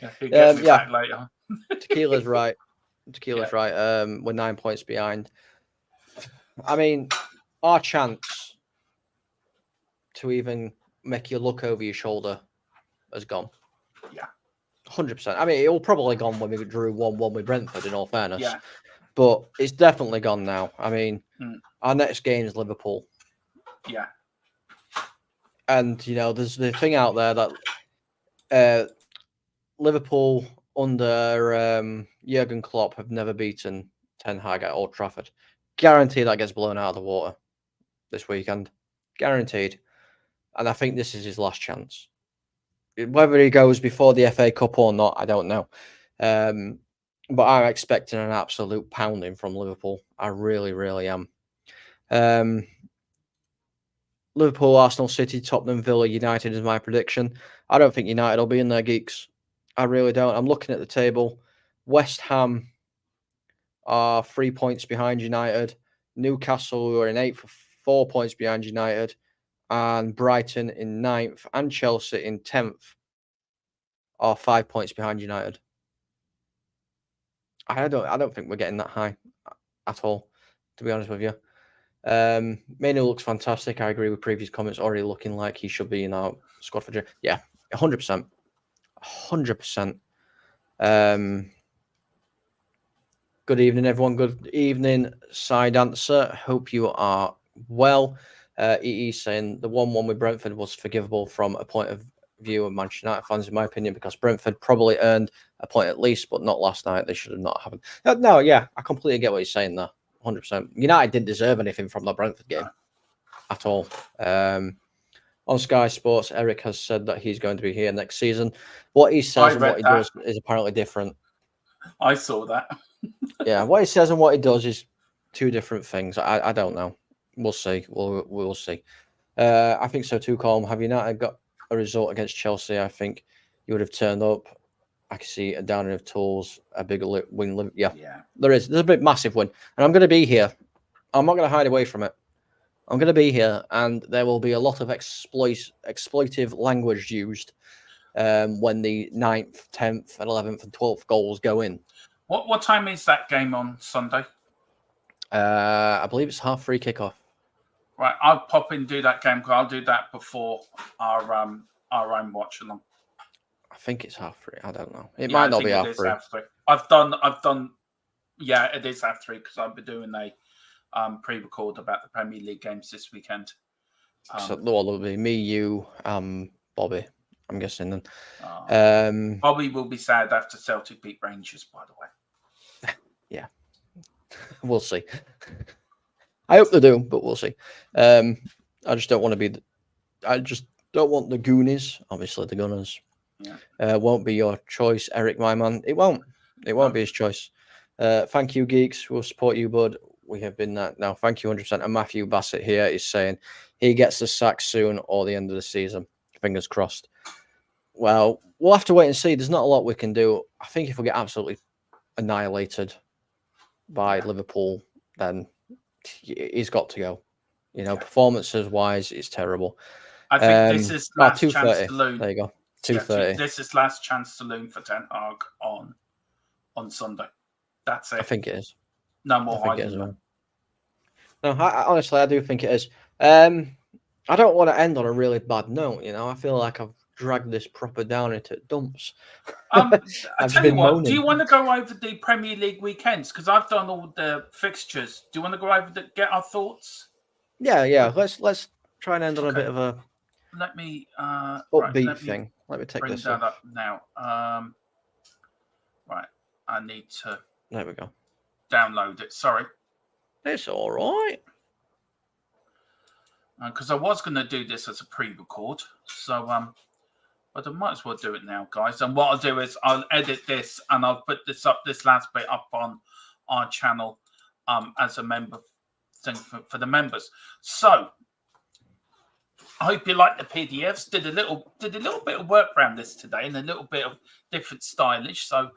[SPEAKER 2] Yeah, who gets me back later?
[SPEAKER 1] Tequila's right. Right. We're 9 points behind. I mean, our chance to even make you look over your shoulder has gone.
[SPEAKER 2] Yeah.
[SPEAKER 1] 100%. I mean, it will probably gone when we drew 1-1 with Brentford, in all fairness.
[SPEAKER 2] Yeah.
[SPEAKER 1] But it's definitely gone now. I mean, our next game is Liverpool.
[SPEAKER 2] Yeah.
[SPEAKER 1] And there's the thing out there that Liverpool under Jurgen Klopp have never beaten Ten Hag at Old Trafford. Guarantee that gets blown out of the water this weekend. Guaranteed. And I think this is his last chance. Whether he goes before the FA Cup or not, I don't know. But I'm expecting an absolute pounding from Liverpool. I really, really am. Liverpool, Arsenal, City, Tottenham, Villa, United is my prediction. I don't think United will be in there, geeks. I really don't. I'm looking at the table. West Ham are 3 points behind United. Newcastle, who are in 8th, 4 points behind United. And Brighton in 9th and Chelsea in 10th are 5 points behind United. I don't think we're getting that high at all, to be honest with you. Mainu looks fantastic. I agree with previous comments. Already looking like he should be in our squad for. Yeah, 100%. 100%. Good evening, everyone. Good evening, side answer. Hope you are well. EE saying the 1-1 with Brentford was forgivable from a point of view of Manchester United fans, in my opinion, because Brentford probably earned a point at least, but not last night. They should have not happened. No, yeah, I completely get what he's saying there. 100%. United didn't deserve anything from the Brentford game at all. On Sky Sports, Eric has said that he's going to be here next season. What he says and what he does is apparently different.
[SPEAKER 2] I saw that.
[SPEAKER 1] Yeah, what he says and what he does is two different things. I don't know. We'll see. We'll see. I think so too, Colm. Have United got a result against Chelsea? I think you would have turned up. I can see a downing of tools, a big win. Yeah, there's a big massive win, and I'm going to be here. I'm not going to hide away from it. I'm going to be here, and there will be a lot of exploitive language used when the 9th, 10th, 11th, and 12th goals go in.
[SPEAKER 2] What time is that game on Sunday?
[SPEAKER 1] I believe it's 3:30 kickoff.
[SPEAKER 2] Right, I'll pop in and do that game because I'll do that before our own watch along.
[SPEAKER 1] I think it's 3:30. I don't know. It might not be 3:30.
[SPEAKER 2] I've done. Yeah, it is 3:30 because I'll be doing a pre-record about the Premier League games this weekend.
[SPEAKER 1] So it'll be me, you, Bobby. I'm guessing then.
[SPEAKER 2] Bobby will be sad after Celtic beat Rangers, by the way.
[SPEAKER 1] Yeah, we'll see. I hope they do, but we'll see. I just don't want to be. I just don't want the Goonies. Obviously, the Gunners.
[SPEAKER 2] Yeah.
[SPEAKER 1] Won't be your choice, Eric, my man. It won't. It won't be his choice. Thank you, geeks. We'll support you, bud. We have been that now. Thank you 100%. And Matthew Bassett here is saying he gets the sack soon or the end of the season. Fingers crossed. Well, we'll have to wait and see. There's not a lot we can do. I think if we get absolutely annihilated by Liverpool, then he's got to go. Performances wise, it's terrible.
[SPEAKER 2] I think this is last chance to loon.
[SPEAKER 1] There you go. 2:30.
[SPEAKER 2] This is last chance to loon for Ten Hag on Sunday. That's it.
[SPEAKER 1] I think it is.
[SPEAKER 2] No more
[SPEAKER 1] hiding. No, honestly, I do think it is. I don't want to end on a really bad note. I feel like I've dragged this proper down into dumps.
[SPEAKER 2] I tell you what, do you want to go over the Premier League weekends? Because I've done all the fixtures. Do you want to go over get our thoughts?
[SPEAKER 1] Yeah. Let's try and end on a bit of a upbeat thing. Let me take this
[SPEAKER 2] up now. Right, I need to.
[SPEAKER 1] There we go.
[SPEAKER 2] Download it. Sorry,
[SPEAKER 1] it's all right.
[SPEAKER 2] Because I was going to do this as a pre-record, so but I might as well do it now, guys. And what I'll do is I'll edit this and I'll put this last bit up on our channel as a member thing for the members. So I hope you like the PDFs. Did a little bit of work around this today and a little bit of different stylish. So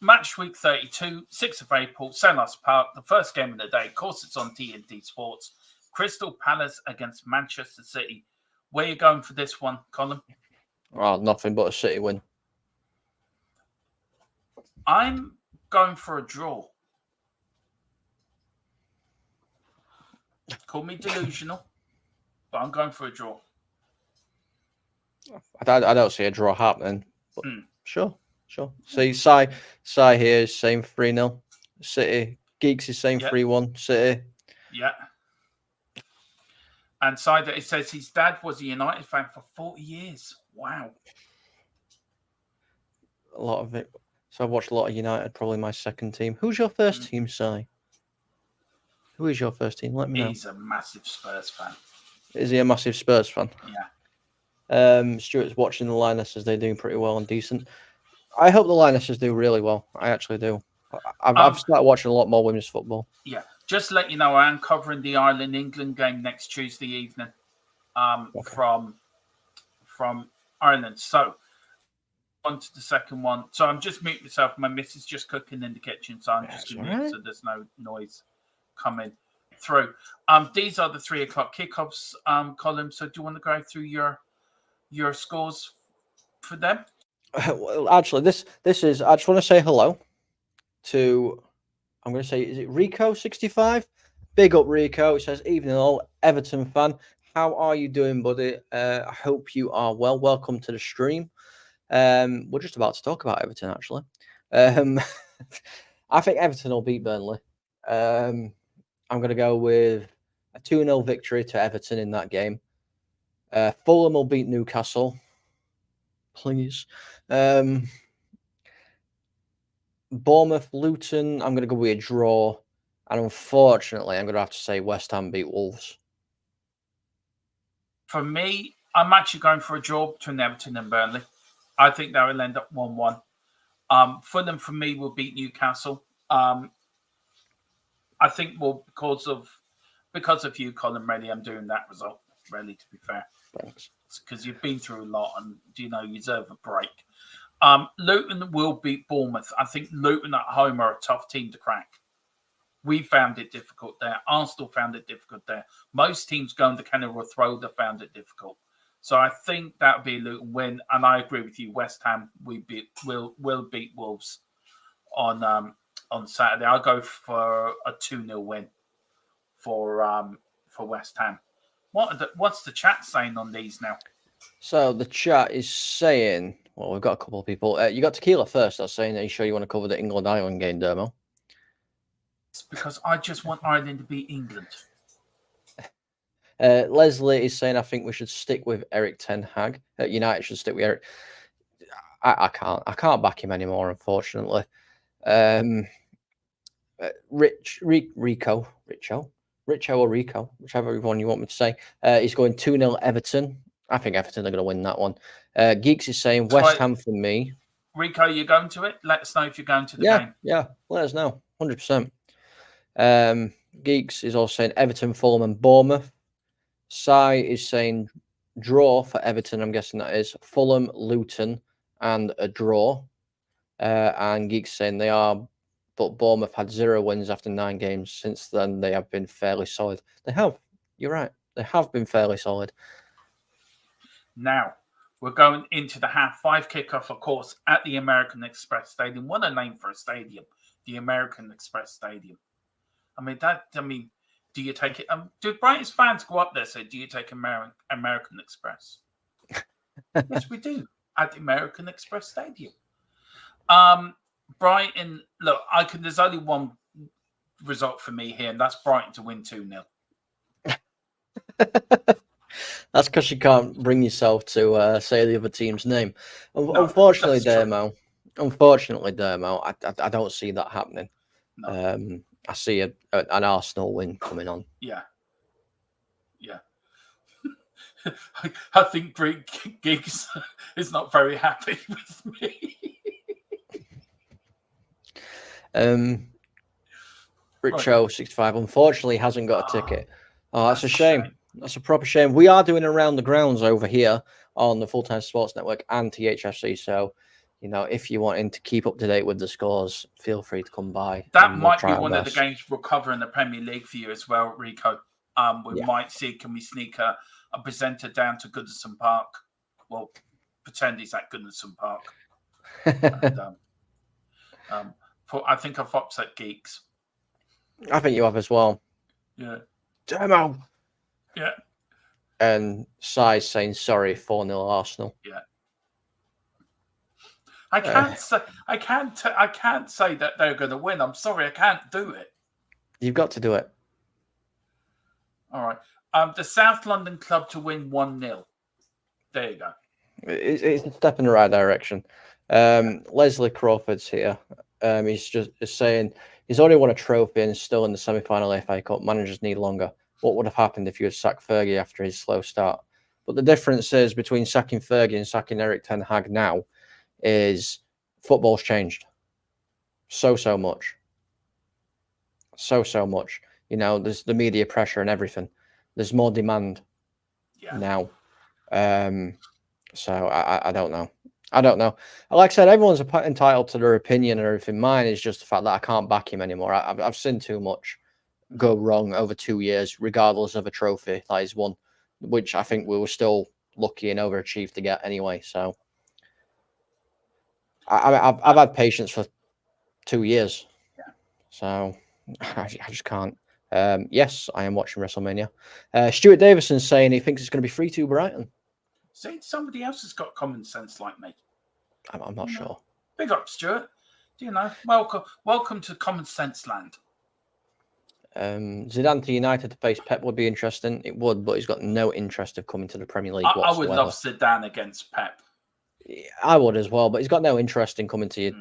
[SPEAKER 2] match week 32, 6th of April, Selhurst Park, the first game of the day. Of course, it's on TNT Sports. Crystal Palace against Manchester City. Where are you going for this one, Colin?
[SPEAKER 1] Well, nothing but a City win.
[SPEAKER 2] I'm going for a draw. Call me delusional, but I'm going for a draw.
[SPEAKER 1] I don't see a draw happening, but sure. See, Sai here is saying 3-0. City. Geeks is saying 3-1. City.
[SPEAKER 2] Yeah. And Cider, it says his dad was a United fan for 40 years. Wow.
[SPEAKER 1] A lot of it. So I've watched a lot of United, probably my second team. Who's your first team, Si? Who is your first team? Let me know.
[SPEAKER 2] He's a massive Spurs fan.
[SPEAKER 1] Is he a massive Spurs fan?
[SPEAKER 2] Yeah.
[SPEAKER 1] Stuart's watching the Lionesses. They're doing pretty well and decent. I hope the Lionesses do really well. I actually do. I've started watching a lot more women's football.
[SPEAKER 2] Yeah. Just to let you know, I am covering the Ireland-England game next Tuesday evening from Ireland. So, on to the second one. So, I'm just muting myself. My missus just cooking in the kitchen, so I'm just going to mute so there's no noise coming through. These are the 3 o'clock kickoffs, Colin. So, do you want to go through your scores for them?
[SPEAKER 1] Well, actually, this is. I just want to say hello to. I'm going to say, is it Rico65? Big up, Rico. It says, evening all, Everton fan. How are you doing, buddy? I hope you are well. Welcome to the stream. We're just about to talk about Everton, actually. I think Everton will beat Burnley. I'm going to go with a 2-0 victory to Everton in that game. Fulham will beat Newcastle. Please. Bournemouth, Luton, I'm going to go with a draw. And unfortunately, I'm going to have to say West Ham beat Wolves.
[SPEAKER 2] For me, I'm actually going for a draw between Everton and Burnley. I think that will end up 1-1. Fulham, for me, will beat Newcastle. I think because of you, Colin, really, I'm doing that result, really, to be fair.
[SPEAKER 1] Thanks.
[SPEAKER 2] Because you've been through a lot and, you deserve a break. Luton will beat Bournemouth. I think Luton at home are a tough team to crack. We found it difficult there. Arsenal found it difficult there. Most teams going to Kenilworth Road have found it difficult. So I think that would be a Luton win. And I agree with you. West Ham will beat Wolves on Saturday. I'll go for a 2-0 win for West Ham. What's the chat saying on these now?
[SPEAKER 1] So the chat is saying, well, we've got a couple of people. You got Tequila first. I was saying, are you sure you want to cover the England-Ireland game, Dermo?
[SPEAKER 2] It's because I just want Ireland to beat England.
[SPEAKER 1] Leslie is saying, I think we should stick with Eric Ten Hag. United should stick with Eric. I can't back him anymore, unfortunately. Rico, or Rico, whichever one you want me to say. He's going 2-0 Everton. I think Everton are going to win that one. Geeks is saying West Ham for me.
[SPEAKER 2] Rico, you going to it? Let us know if you're going to the game.
[SPEAKER 1] Yeah, let us know. 100%. Geeks is also saying Everton, Fulham and Bournemouth. Sai is saying draw for Everton. I'm guessing that is Fulham, Luton and a draw. And Geeks saying they are, but Bournemouth had 0 wins after 9 games. Since then, they have been fairly solid. They have. You're right. They have been fairly solid.
[SPEAKER 2] Now, we're going into the half-5 kickoff, of course, at the American Express Stadium. What a name for a stadium, the American Express Stadium. Do you take it? Do Brighton's fans go up there and say, do you take American Express? Yes, we do, at the American Express Stadium. Brighton, look, there's only one result for me here, and that's Brighton to win 2-0.
[SPEAKER 1] That's because you can't bring yourself to say the other team's name. Unfortunately, Dermo, I don't see that happening. No. I see an Arsenal win coming on.
[SPEAKER 2] Yeah. I think Giggs is not very happy with me.
[SPEAKER 1] Richo65 unfortunately hasn't got a ticket. Oh, that's a shame. That's a proper shame. We are doing around the grounds over here on the Full Time Sports Network and THFC. So, if you're wanting to keep up to date with the scores, feel free to come by.
[SPEAKER 2] That might be one of the games we'll cover in the Premier League for you as well, Rico. We might see, can we sneak a presenter down to Goodison Park? Well, pretend he's at Goodison Park. And, I think I've upset Geeks.
[SPEAKER 1] I think you have as well.
[SPEAKER 2] Yeah.
[SPEAKER 1] Demo.
[SPEAKER 2] Yeah.
[SPEAKER 1] And Sai saying sorry, 4-0 Arsenal.
[SPEAKER 2] Yeah. I can't say that they're going to win. I'm sorry, I can't do it.
[SPEAKER 1] You've got to do it.
[SPEAKER 2] All right. The South London club to win 1-0. There you go.
[SPEAKER 1] It's a step in the right direction. Leslie Crawford's here. He's just saying he's already won a trophy and is still in the semi-final FA Cup. Managers need longer. What would have happened if you had sacked Fergie after his slow start? But the difference is between sacking Fergie and sacking Eric Ten Hag now is football's changed so much. So much. You know, there's the media pressure and everything. There's more demand now. So I don't know. I don't know. Like I said, everyone's entitled to their opinion and everything. Mine is just the fact that I can't back him anymore. I've seen too much go wrong over 2 years, regardless of a trophy that he's won, which I think we were still lucky and overachieved to get anyway. So I've had patience for 2 years. So I just can't. Yes, I am watching WrestleMania. Stuart Davison's saying he thinks it's going to be 3-2 Brighton.
[SPEAKER 2] See, somebody else has got common sense like me.
[SPEAKER 1] I'm not sure.
[SPEAKER 2] Big up, Stuart. Do you know? Welcome to Common Sense Land.
[SPEAKER 1] Zidane to United to face Pep would be interesting. It would, but he's got no interest of coming to the Premier League whatsoever.
[SPEAKER 2] I would love Zidane against Pep.
[SPEAKER 1] I would as well, but he's got no interest in coming to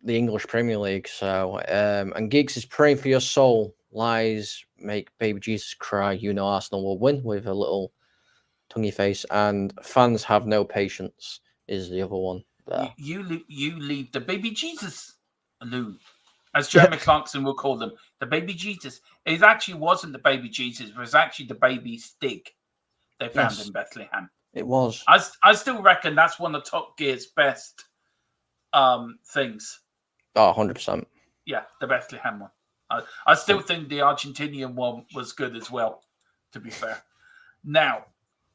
[SPEAKER 1] the English Premier League. So, and Giggs is praying for your soul. Lies make baby Jesus cry. You know Arsenal will win with a little tonguey face, and fans have no patience is the other one.
[SPEAKER 2] You leave the baby Jesus alone, as Jeremy Clarkson will call them, the baby Jesus. It actually wasn't the baby Jesus; it was actually the baby Stig they found in Bethlehem.
[SPEAKER 1] It was.
[SPEAKER 2] I still reckon that's one of Top Gear's best things.
[SPEAKER 1] Oh, 100%.
[SPEAKER 2] Yeah, the Bethlehem one. I still think the Argentinian one was good as well, to be fair. Now,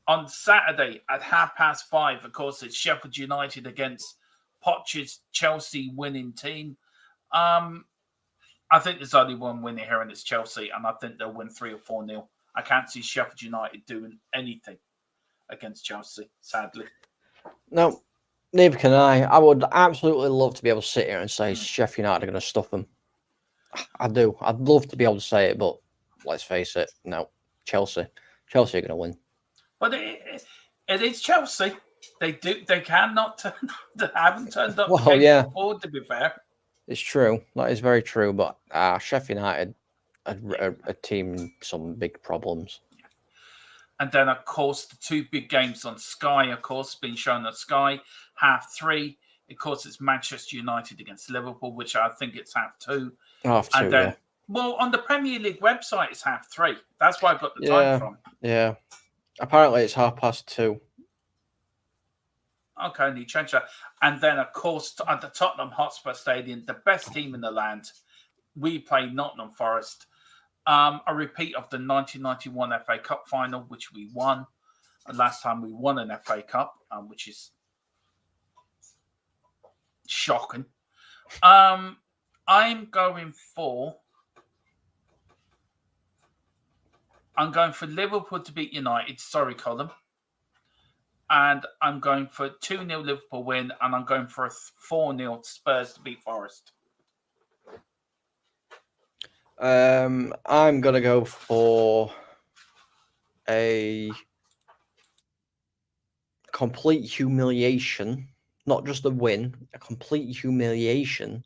[SPEAKER 2] on Saturday at 5:30, of course, it's Sheffield United against Poch's Chelsea winning team. I think there's only one winner here, and it's Chelsea, and I think they'll win 3 or 4-0. I can't see Sheffield United doing anything against Chelsea, sadly.
[SPEAKER 1] No, neither can I. I would absolutely love to be able to sit here and say Sheffield United are going to stuff them. I do. I'd love to be able to say it, but let's face it, no. Chelsea are going to win.
[SPEAKER 2] But it is Chelsea. They cannot turn. They haven't turned up.
[SPEAKER 1] Well, yeah.
[SPEAKER 2] Forward, to be fair,
[SPEAKER 1] it's true. That is very true. But Sheffield United are a team some big problems.
[SPEAKER 2] And then, of course, the 2 big games on Sky, of course, being shown on Sky. 3:30. Of course, it's Manchester United against Liverpool, which I think it's 2:30.
[SPEAKER 1] 2:30.
[SPEAKER 2] And then, well, on the Premier League website, it's 3:30. That's where I got the time from.
[SPEAKER 1] Yeah. Apparently, it's 2:30.
[SPEAKER 2] Okay, and you change that. And then, of course, at the Tottenham Hotspur Stadium, the best team in the land, we play Nottingham Forest. A repeat of the 1991 FA Cup final, which we won. And last time we won an FA Cup, which is shocking. I'm going for Liverpool to beat United. Sorry, Colin. And I'm going for 2-0 Liverpool win, and I'm going for a 4-0 Spurs to beat Forest.
[SPEAKER 1] I'm going to go for a complete humiliation, not just a win, a complete humiliation.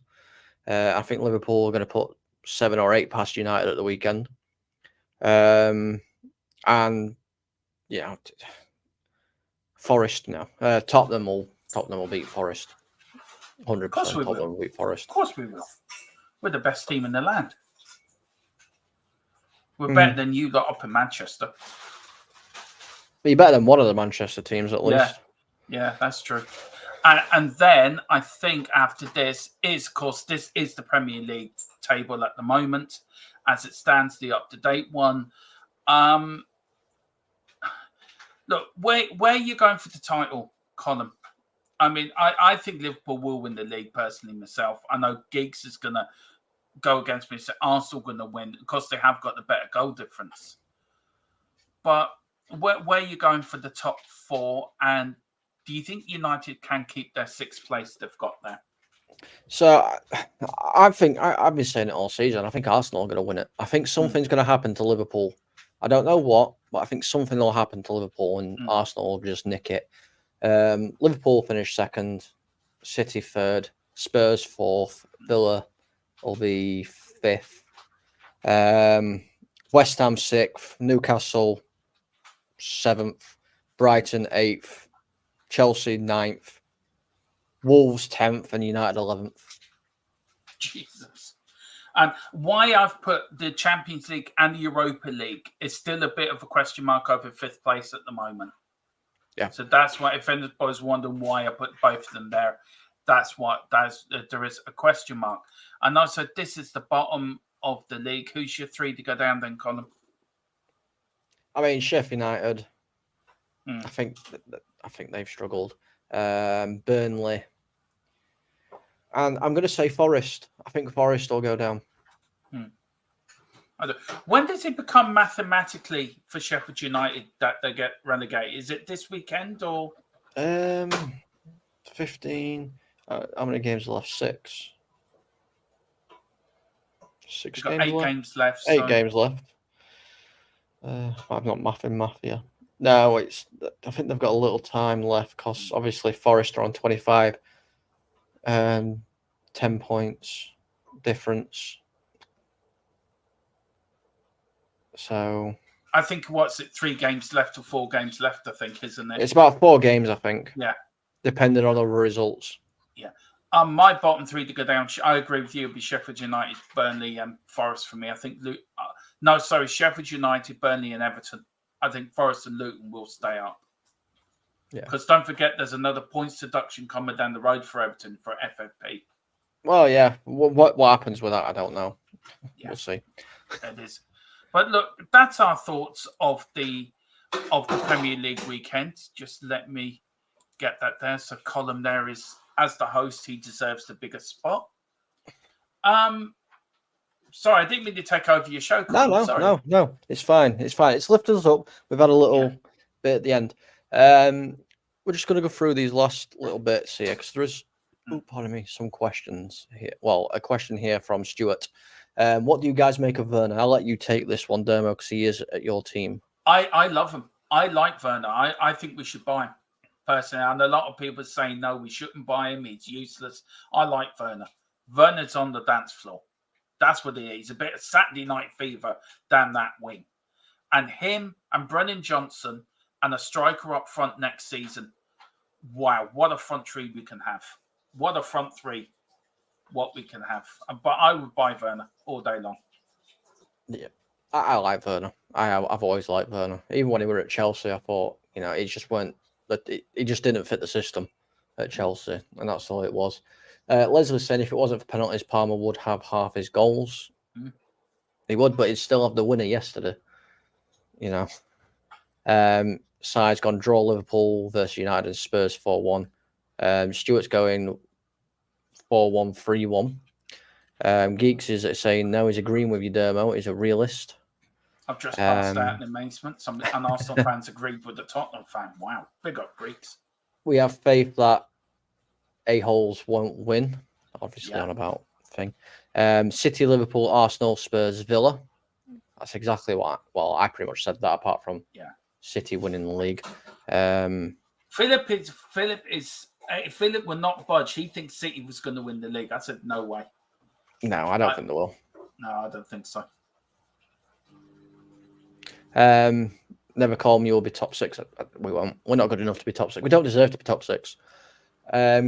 [SPEAKER 1] I think Liverpool are going to put 7 or 8 past United at the weekend. And yeah, Forest now. Tottenham will beat Forest. 100%. Tottenham will beat Forest.
[SPEAKER 2] Of course we will. We're the best team in the land. We're better than you got up in Manchester.
[SPEAKER 1] But you're better than one of the Manchester teams at least.
[SPEAKER 2] Yeah, that's true. And then I think after this is, of course, this is the Premier League table at the moment, as it stands, the up-to-date one. Look, where are you going for the title, Colin? I mean, I think Liverpool will win the league, personally, myself. I know Giggs is going to go against me, so Arsenal going to win because they have got the better goal difference. But where are you going for the top 4? And do you think United can keep their 6th place they've got there?
[SPEAKER 1] So I think I've been saying it all season. I think Arsenal are going to win it. I think something's going to happen to Liverpool. I don't know what. but I think something will happen to Liverpool and Arsenal will just nick it. Liverpool finish second, City third, Spurs fourth, Villa will be fifth, West Ham sixth, Newcastle seventh, Brighton eighth, Chelsea ninth, Wolves 10th, and United 11th.
[SPEAKER 2] Jesus. And why I've put the Champions League and the Europa League is still a bit of a question mark over fifth place at the moment.
[SPEAKER 1] Yeah.
[SPEAKER 2] So that's why, if anybody's wondering why I put both of them there, there is a question mark. And also, this is the bottom of the league. Who's your three to go down then, Colin?
[SPEAKER 1] I mean, Sheffield United. I think they've struggled. Burnley. And I'm going to say Forest. I think Forest will go down.
[SPEAKER 2] When does it become mathematically for Sheffield United that they get relegated? Is it this weekend or?
[SPEAKER 1] 15. How many games left? 6. 6 games left.
[SPEAKER 2] 8 games left.
[SPEAKER 1] 8 games left. I've not math here. No, I think they've got a little time left because obviously Forest are on 25. 10 points difference. So
[SPEAKER 2] I think 3 games left or 4 games left, I think, isn't it?
[SPEAKER 1] It's about 4 games, I think.
[SPEAKER 2] Yeah.
[SPEAKER 1] Depending on other results.
[SPEAKER 2] Yeah. My bottom 3 to go down, I agree with you, would be Sheffield United, Burnley, and Forest for me. I think Sheffield United, Burnley, and Everton. I think Forest and Luton will stay up.
[SPEAKER 1] Yeah.
[SPEAKER 2] Because don't forget, there's another points deduction coming down the road for Everton for FFP.
[SPEAKER 1] Well, yeah. What happens with that, I don't know. Yeah. We'll see.
[SPEAKER 2] It is. But look, that's our thoughts of the Premier League weekend. Just let me get that there. So Colin there is, as the host, he deserves the bigger spot. Sorry, I didn't mean to take over your show, Colin.
[SPEAKER 1] No. It's fine. It's lifted us up. We've had a little bit at the end. We're just going to go through these last little bits here because there is, some questions here. Well, a question here from Stuart. What do you guys make of Werner? I'll let you take this one, Dermo, because he is at your team.
[SPEAKER 2] I love him. I like Werner. I think we should buy him, personally. And a lot of people are saying, no, we shouldn't buy him. He's useless. I like Werner. Werner's on the dance floor. That's what he is. He's a bit of Saturday Night Fever down that wing. And him and Brennan Johnson and a striker up front next season. Wow, what a front three we can have. What a front three. What we can have. But I would buy Werner all day long.
[SPEAKER 1] Yeah, I like Werner. I've always liked Werner. Even when he were at Chelsea, I thought, he just he just didn't fit the system at Chelsea, and that's all it was. Leslie's saying if it wasn't for penalties, Palmer would have half his goals. He would, but he'd still have the winner yesterday. Side's gone draw Liverpool versus United and Spurs 4-1. Stuart's going 4-1, 3-1. Geeks is saying no, he's agreeing with you, Dermo. He's a realist.
[SPEAKER 2] I've just passed out in amazement. Some Arsenal fans agreed with the Tottenham fan. Wow, big up Greeks.
[SPEAKER 1] We have faith that a-holes won't win. Obviously on about thing. City, Liverpool, Arsenal, Spurs, Villa. That's exactly what. I pretty much said that apart from City winning the league.
[SPEAKER 2] Philip will not budge. He thinks City was going to win the league. I said, no way.
[SPEAKER 1] No, I don't think they will.
[SPEAKER 2] No, I don't think so.
[SPEAKER 1] Never call me. You'll be top 6. We won't. We're not good enough to be top 6. We don't deserve to be top 6.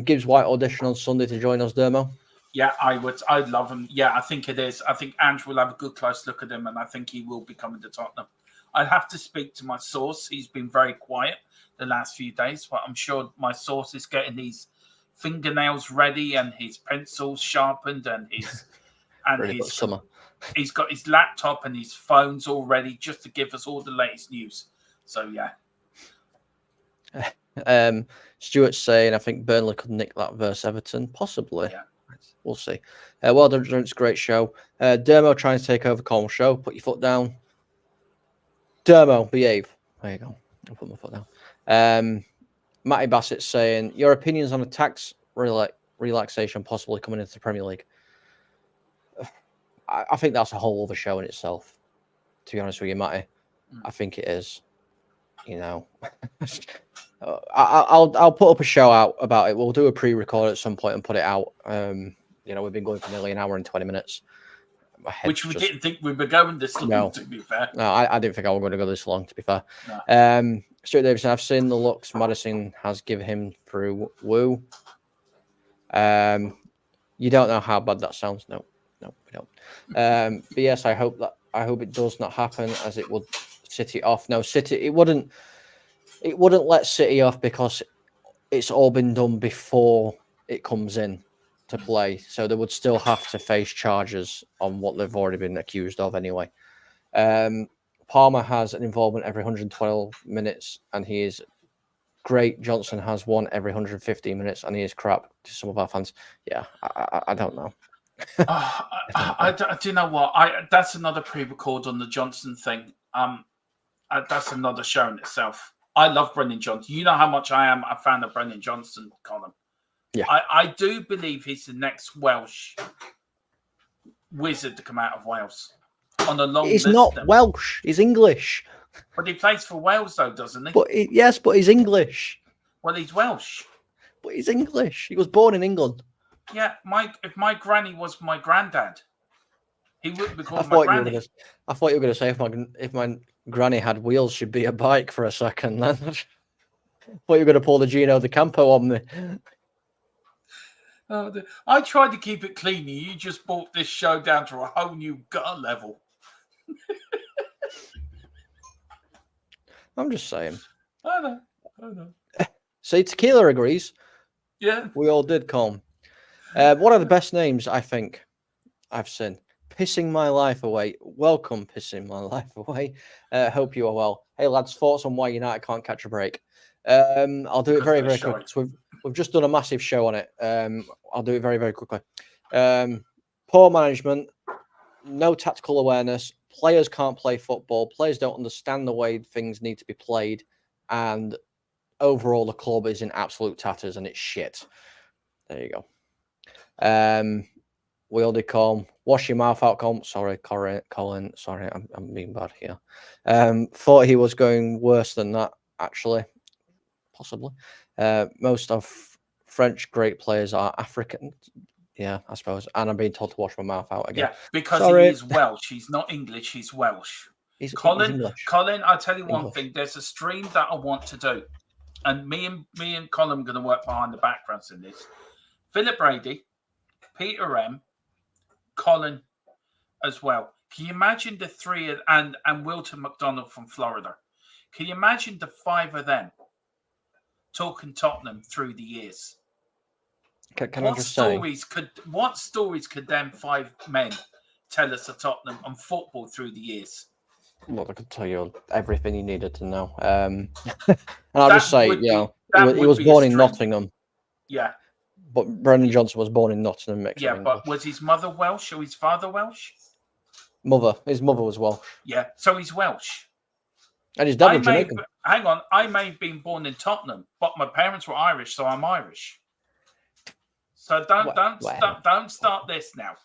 [SPEAKER 1] Gibbs White audition on Sunday to join us, Dermo.
[SPEAKER 2] Yeah, I would. I'd love him. Yeah, I think it is. I think Andrew will have a good close look at him, and I think he will be coming to Tottenham. I'd have to speak to my source. He's been very quiet the last few days, but I'm sure my source is getting his fingernails ready and his pencils sharpened and his
[SPEAKER 1] summer.
[SPEAKER 2] He's got his laptop and his phones all ready just to give us all the latest news. So yeah.
[SPEAKER 1] Stuart's saying I think Burnley could nick that versus Everton, possibly.
[SPEAKER 2] Yeah.
[SPEAKER 1] We'll see. Well done, it's a great show. Dermo trying to take over Cole's show. Put your foot down. Dermo, behave. There you go. I'll put my foot down. Matty Bassett saying, your opinions on a tax relaxation possibly coming into the Premier League. I think that's a whole other show in itself, to be honest with you, Matty. I think it is. I'll put up a show out about it. We'll do a pre-record at some point and put it out. We've been going for nearly an hour and 20 minutes.
[SPEAKER 2] Which we didn't think we were going this long,
[SPEAKER 1] No.
[SPEAKER 2] to be fair.
[SPEAKER 1] No, I didn't think I was going to go this long, to be fair.
[SPEAKER 2] No.
[SPEAKER 1] Stuart Davidson, I've seen the looks Madison has given him through Woo. You don't know how bad that sounds. No, we don't. But yes, I hope it does not happen, as it would City off. No, City, it wouldn't let City off because it's all been done before it comes in to play. So they would still have to face charges on what they've already been accused of anyway. Palmer has an involvement every 112 minutes and he is great. Johnson has one every 115 minutes and he is crap to some of our fans. Yeah, I don't know.
[SPEAKER 2] Do you know what? That's another pre-record on the Johnson thing. That's another show in itself. I love Brendan Johnson. You know how much I am a fan of Brendan Johnson, Colin.
[SPEAKER 1] Yeah.
[SPEAKER 2] I do believe he's the next Welsh wizard to come out of Wales. On a long list.
[SPEAKER 1] He's not Welsh. He's English.
[SPEAKER 2] But he plays for Wales, though, doesn't he?
[SPEAKER 1] But he's English.
[SPEAKER 2] Well, he's Welsh.
[SPEAKER 1] But he's English. He was born in England.
[SPEAKER 2] Yeah, if my granny was my granddad, he would be called my granny.
[SPEAKER 1] I thought you were going to say if my granny had wheels, she'd be a bike for a second. Then I thought you were going to pull the Gino De Campo on me.
[SPEAKER 2] I tried to keep it clean. You just brought this show down to a whole new gutter level.
[SPEAKER 1] I'm just saying.
[SPEAKER 2] I know.
[SPEAKER 1] See, Tequila agrees.
[SPEAKER 2] Yeah.
[SPEAKER 1] We all did, Colm. One of the best names I think I've seen. Pissing my life away. Welcome, pissing my life away. Hope you are well. Hey, lads, thoughts on why United can't catch a break? I'll do it very, very quick. So we've just done a massive show on it. I'll do it very, very quickly. Poor management, no tactical awareness. Players can't play football. Players don't understand the way things need to be played. And overall, the club is in absolute tatters and it's shit. There you go. We all did Colm. Wash your mouth out, Colm. Sorry, Colin. Sorry, I'm being bad here. Thought he was going worse than that, actually. Possibly. Most of French great players are African. Yeah, I suppose. And I'm being told to wash my mouth out again.
[SPEAKER 2] Yeah, because he is Welsh. He's not English. He's Welsh.
[SPEAKER 1] Colin,
[SPEAKER 2] I'll tell you one thing. There's a stream that I want to do. And me and Colin are going to work behind the backgrounds in this. Philip Brady, Peter M, Colin as well. Can you imagine the three and Wilton McDonald from Florida? Can you imagine the five of them talking Tottenham through the years? What stories could them five men tell us of Tottenham and football through the years?
[SPEAKER 1] Look, I could tell you everything you needed to know. And I'll just say, he was born in Nottingham.
[SPEAKER 2] Yeah.
[SPEAKER 1] But Brendan Johnson was born in Nottingham.
[SPEAKER 2] Yeah, but was his mother Welsh or his father Welsh?
[SPEAKER 1] His mother was Welsh.
[SPEAKER 2] Yeah, so he's Welsh.
[SPEAKER 1] And his dad was Jamaican.
[SPEAKER 2] Hang on, I may have been born in Tottenham, but my parents were Irish, so I'm Irish. So don't start this now.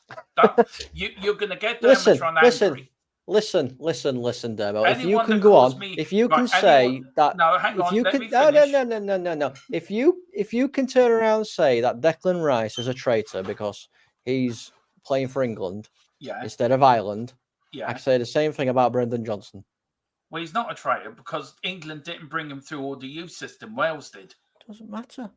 [SPEAKER 2] You're going to get Dermotron angry.
[SPEAKER 1] Listen, Dermo. If you can go on, if you can say that, no, hang on. No. If you can turn around and say that Declan Rice is a traitor because he's playing for England instead of Ireland, I can say the same thing about Brendan Johnson.
[SPEAKER 2] Well, he's not a traitor because England didn't bring him through all the youth system. Wales did.
[SPEAKER 1] Doesn't matter.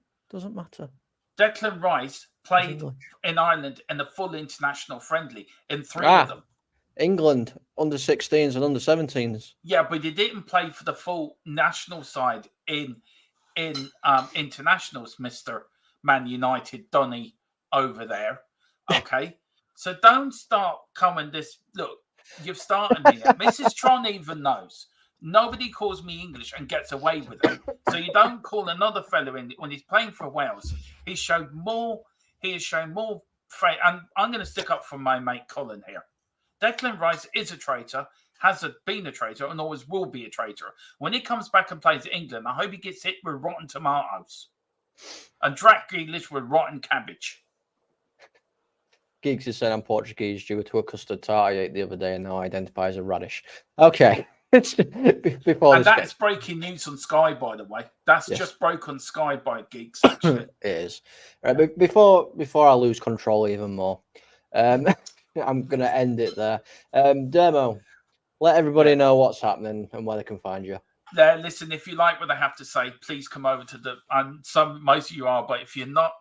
[SPEAKER 2] Declan Rice played in Ireland in a full international friendly in three of them.
[SPEAKER 1] England under 16s and under 17s.
[SPEAKER 2] Yeah, but he didn't play for the full national side in internationals, Mr. Man United Donny over there. Okay. So don't start coming this. Look, you've started me. Mrs. Tron even knows. Nobody calls me English and gets away with it. So you don't call another fellow in when he's playing for Wales. He has shown more faith. And I'm going to stick up for my mate Colin here. Declan Rice is a traitor, has been a traitor, and always will be a traitor. When he comes back and plays England, I hope he gets hit with rotten tomatoes and Drac Grealish with rotten cabbage.
[SPEAKER 1] Geeks is saying I'm Portuguese due to a custard tart I ate the other day and now I identify as a radish. Okay. Before
[SPEAKER 2] And
[SPEAKER 1] this
[SPEAKER 2] that's breaking news on Sky, by the way. That's
[SPEAKER 1] Yes.
[SPEAKER 2] just broke on Sky by Geeks, actually.
[SPEAKER 1] It is. Right, before I lose control even more, I'm going to end it there. Demo, let everybody know what's happening and where they can find you.
[SPEAKER 2] There, listen, if you like what I have to say, please come over to the, and most of you are, but if you're not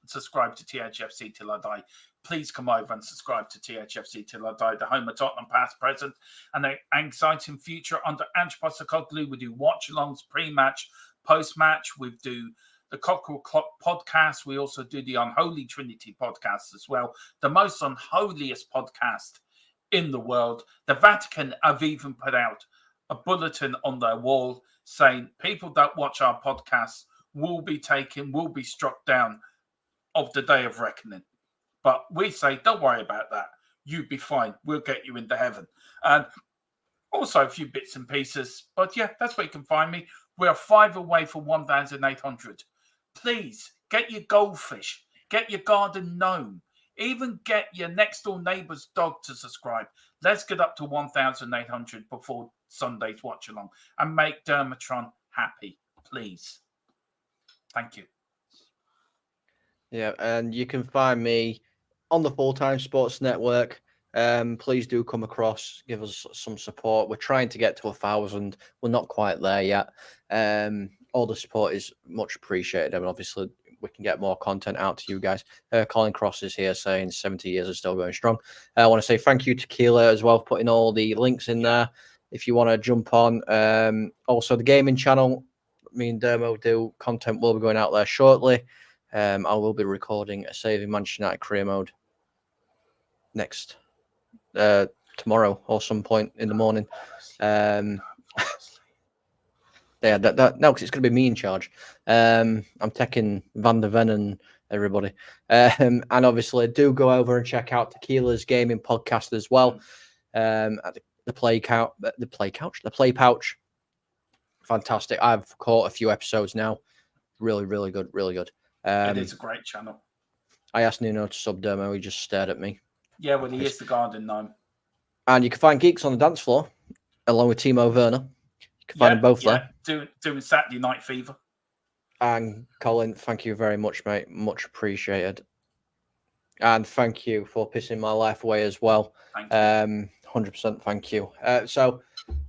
[SPEAKER 2] subscribe to THFC Till I Die, please come over and subscribe to THFC Till I Die, the home of Tottenham past, present, and an exciting future under Ange Postecoglou. We do watch-alongs, pre-match, post-match. We do the Cockerel Clock podcast. We also do the Unholy Trinity podcast as well, the most unholiest podcast in the world. The Vatican have even put out a bulletin on their wall saying people that watch our podcasts will be struck down of the day of reckoning. But we say, don't worry about that. You'll be fine. We'll get you into heaven. And also a few bits and pieces. But yeah, that's where you can find me. We are 5 away from 1,800. Please get your goldfish, get your garden gnome, even get your next door neighbour's dog to subscribe. Let's get up to 1,800 before Sunday's watch along and make Dermatron happy, please. Thank you.
[SPEAKER 1] Yeah, and you can find me on the Full Time Sports Network. Please do come across, give us some support. We're trying to get to 1,000. We're not quite there yet. All the support is much appreciated, and obviously we can get more content out to you guys. Colin Cross is here saying 70 years is still going strong. I want to say thank you to Keela as well for putting all the links in there if you want to jump on. Also, the gaming channel, me and Dermo do content will be going out there shortly. I will be recording a Saving Manchester United career mode next tomorrow or some point in the morning. Yeah, no, because it's going to be me in charge. I'm taking Van der Ven and everybody. And obviously, do go over and check out Tequila's gaming podcast as well. At the Play Pouch. Fantastic. I've caught a few episodes now. Really, really good. Really good.
[SPEAKER 2] It is a great channel.
[SPEAKER 1] I asked Nuno to sub Demo. He just stared at me.
[SPEAKER 2] Yeah, well, he is the garden gnome.
[SPEAKER 1] And you can find Geeks on the Dance Floor, along with Timo Werner. You can find them both there.
[SPEAKER 2] Doing Saturday Night Fever.
[SPEAKER 1] And Colin, thank you very much, mate. Much appreciated. And thank you for pissing my life away as well.
[SPEAKER 2] Thank you.
[SPEAKER 1] 100% thank you. So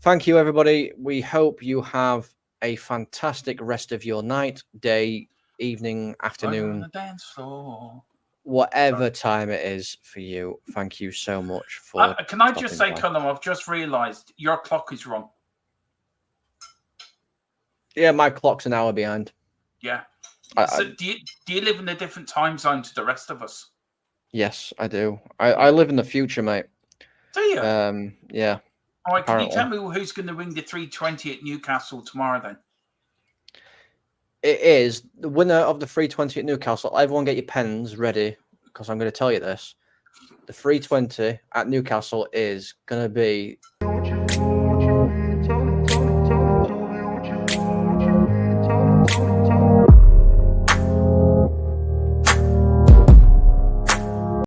[SPEAKER 1] thank you, everybody. We hope you have a fantastic rest of your night, day, evening, afternoon. On the dance floor. Whatever time it is for you. Thank you so much for
[SPEAKER 2] can I just say, Colin, I've just realised your clock is wrong.
[SPEAKER 1] Yeah, my clock's an hour behind.
[SPEAKER 2] Yeah. So do you live in a different time zone to the rest of us?
[SPEAKER 1] Yes, I do. I live in the future, mate.
[SPEAKER 2] Do you?
[SPEAKER 1] Yeah.
[SPEAKER 2] All right, can you tell me who's going to win the 320 at Newcastle tomorrow then?
[SPEAKER 1] It is the winner of the 320 at Newcastle. Everyone get your pens ready because I'm going to tell you this. The 320 at Newcastle is going to be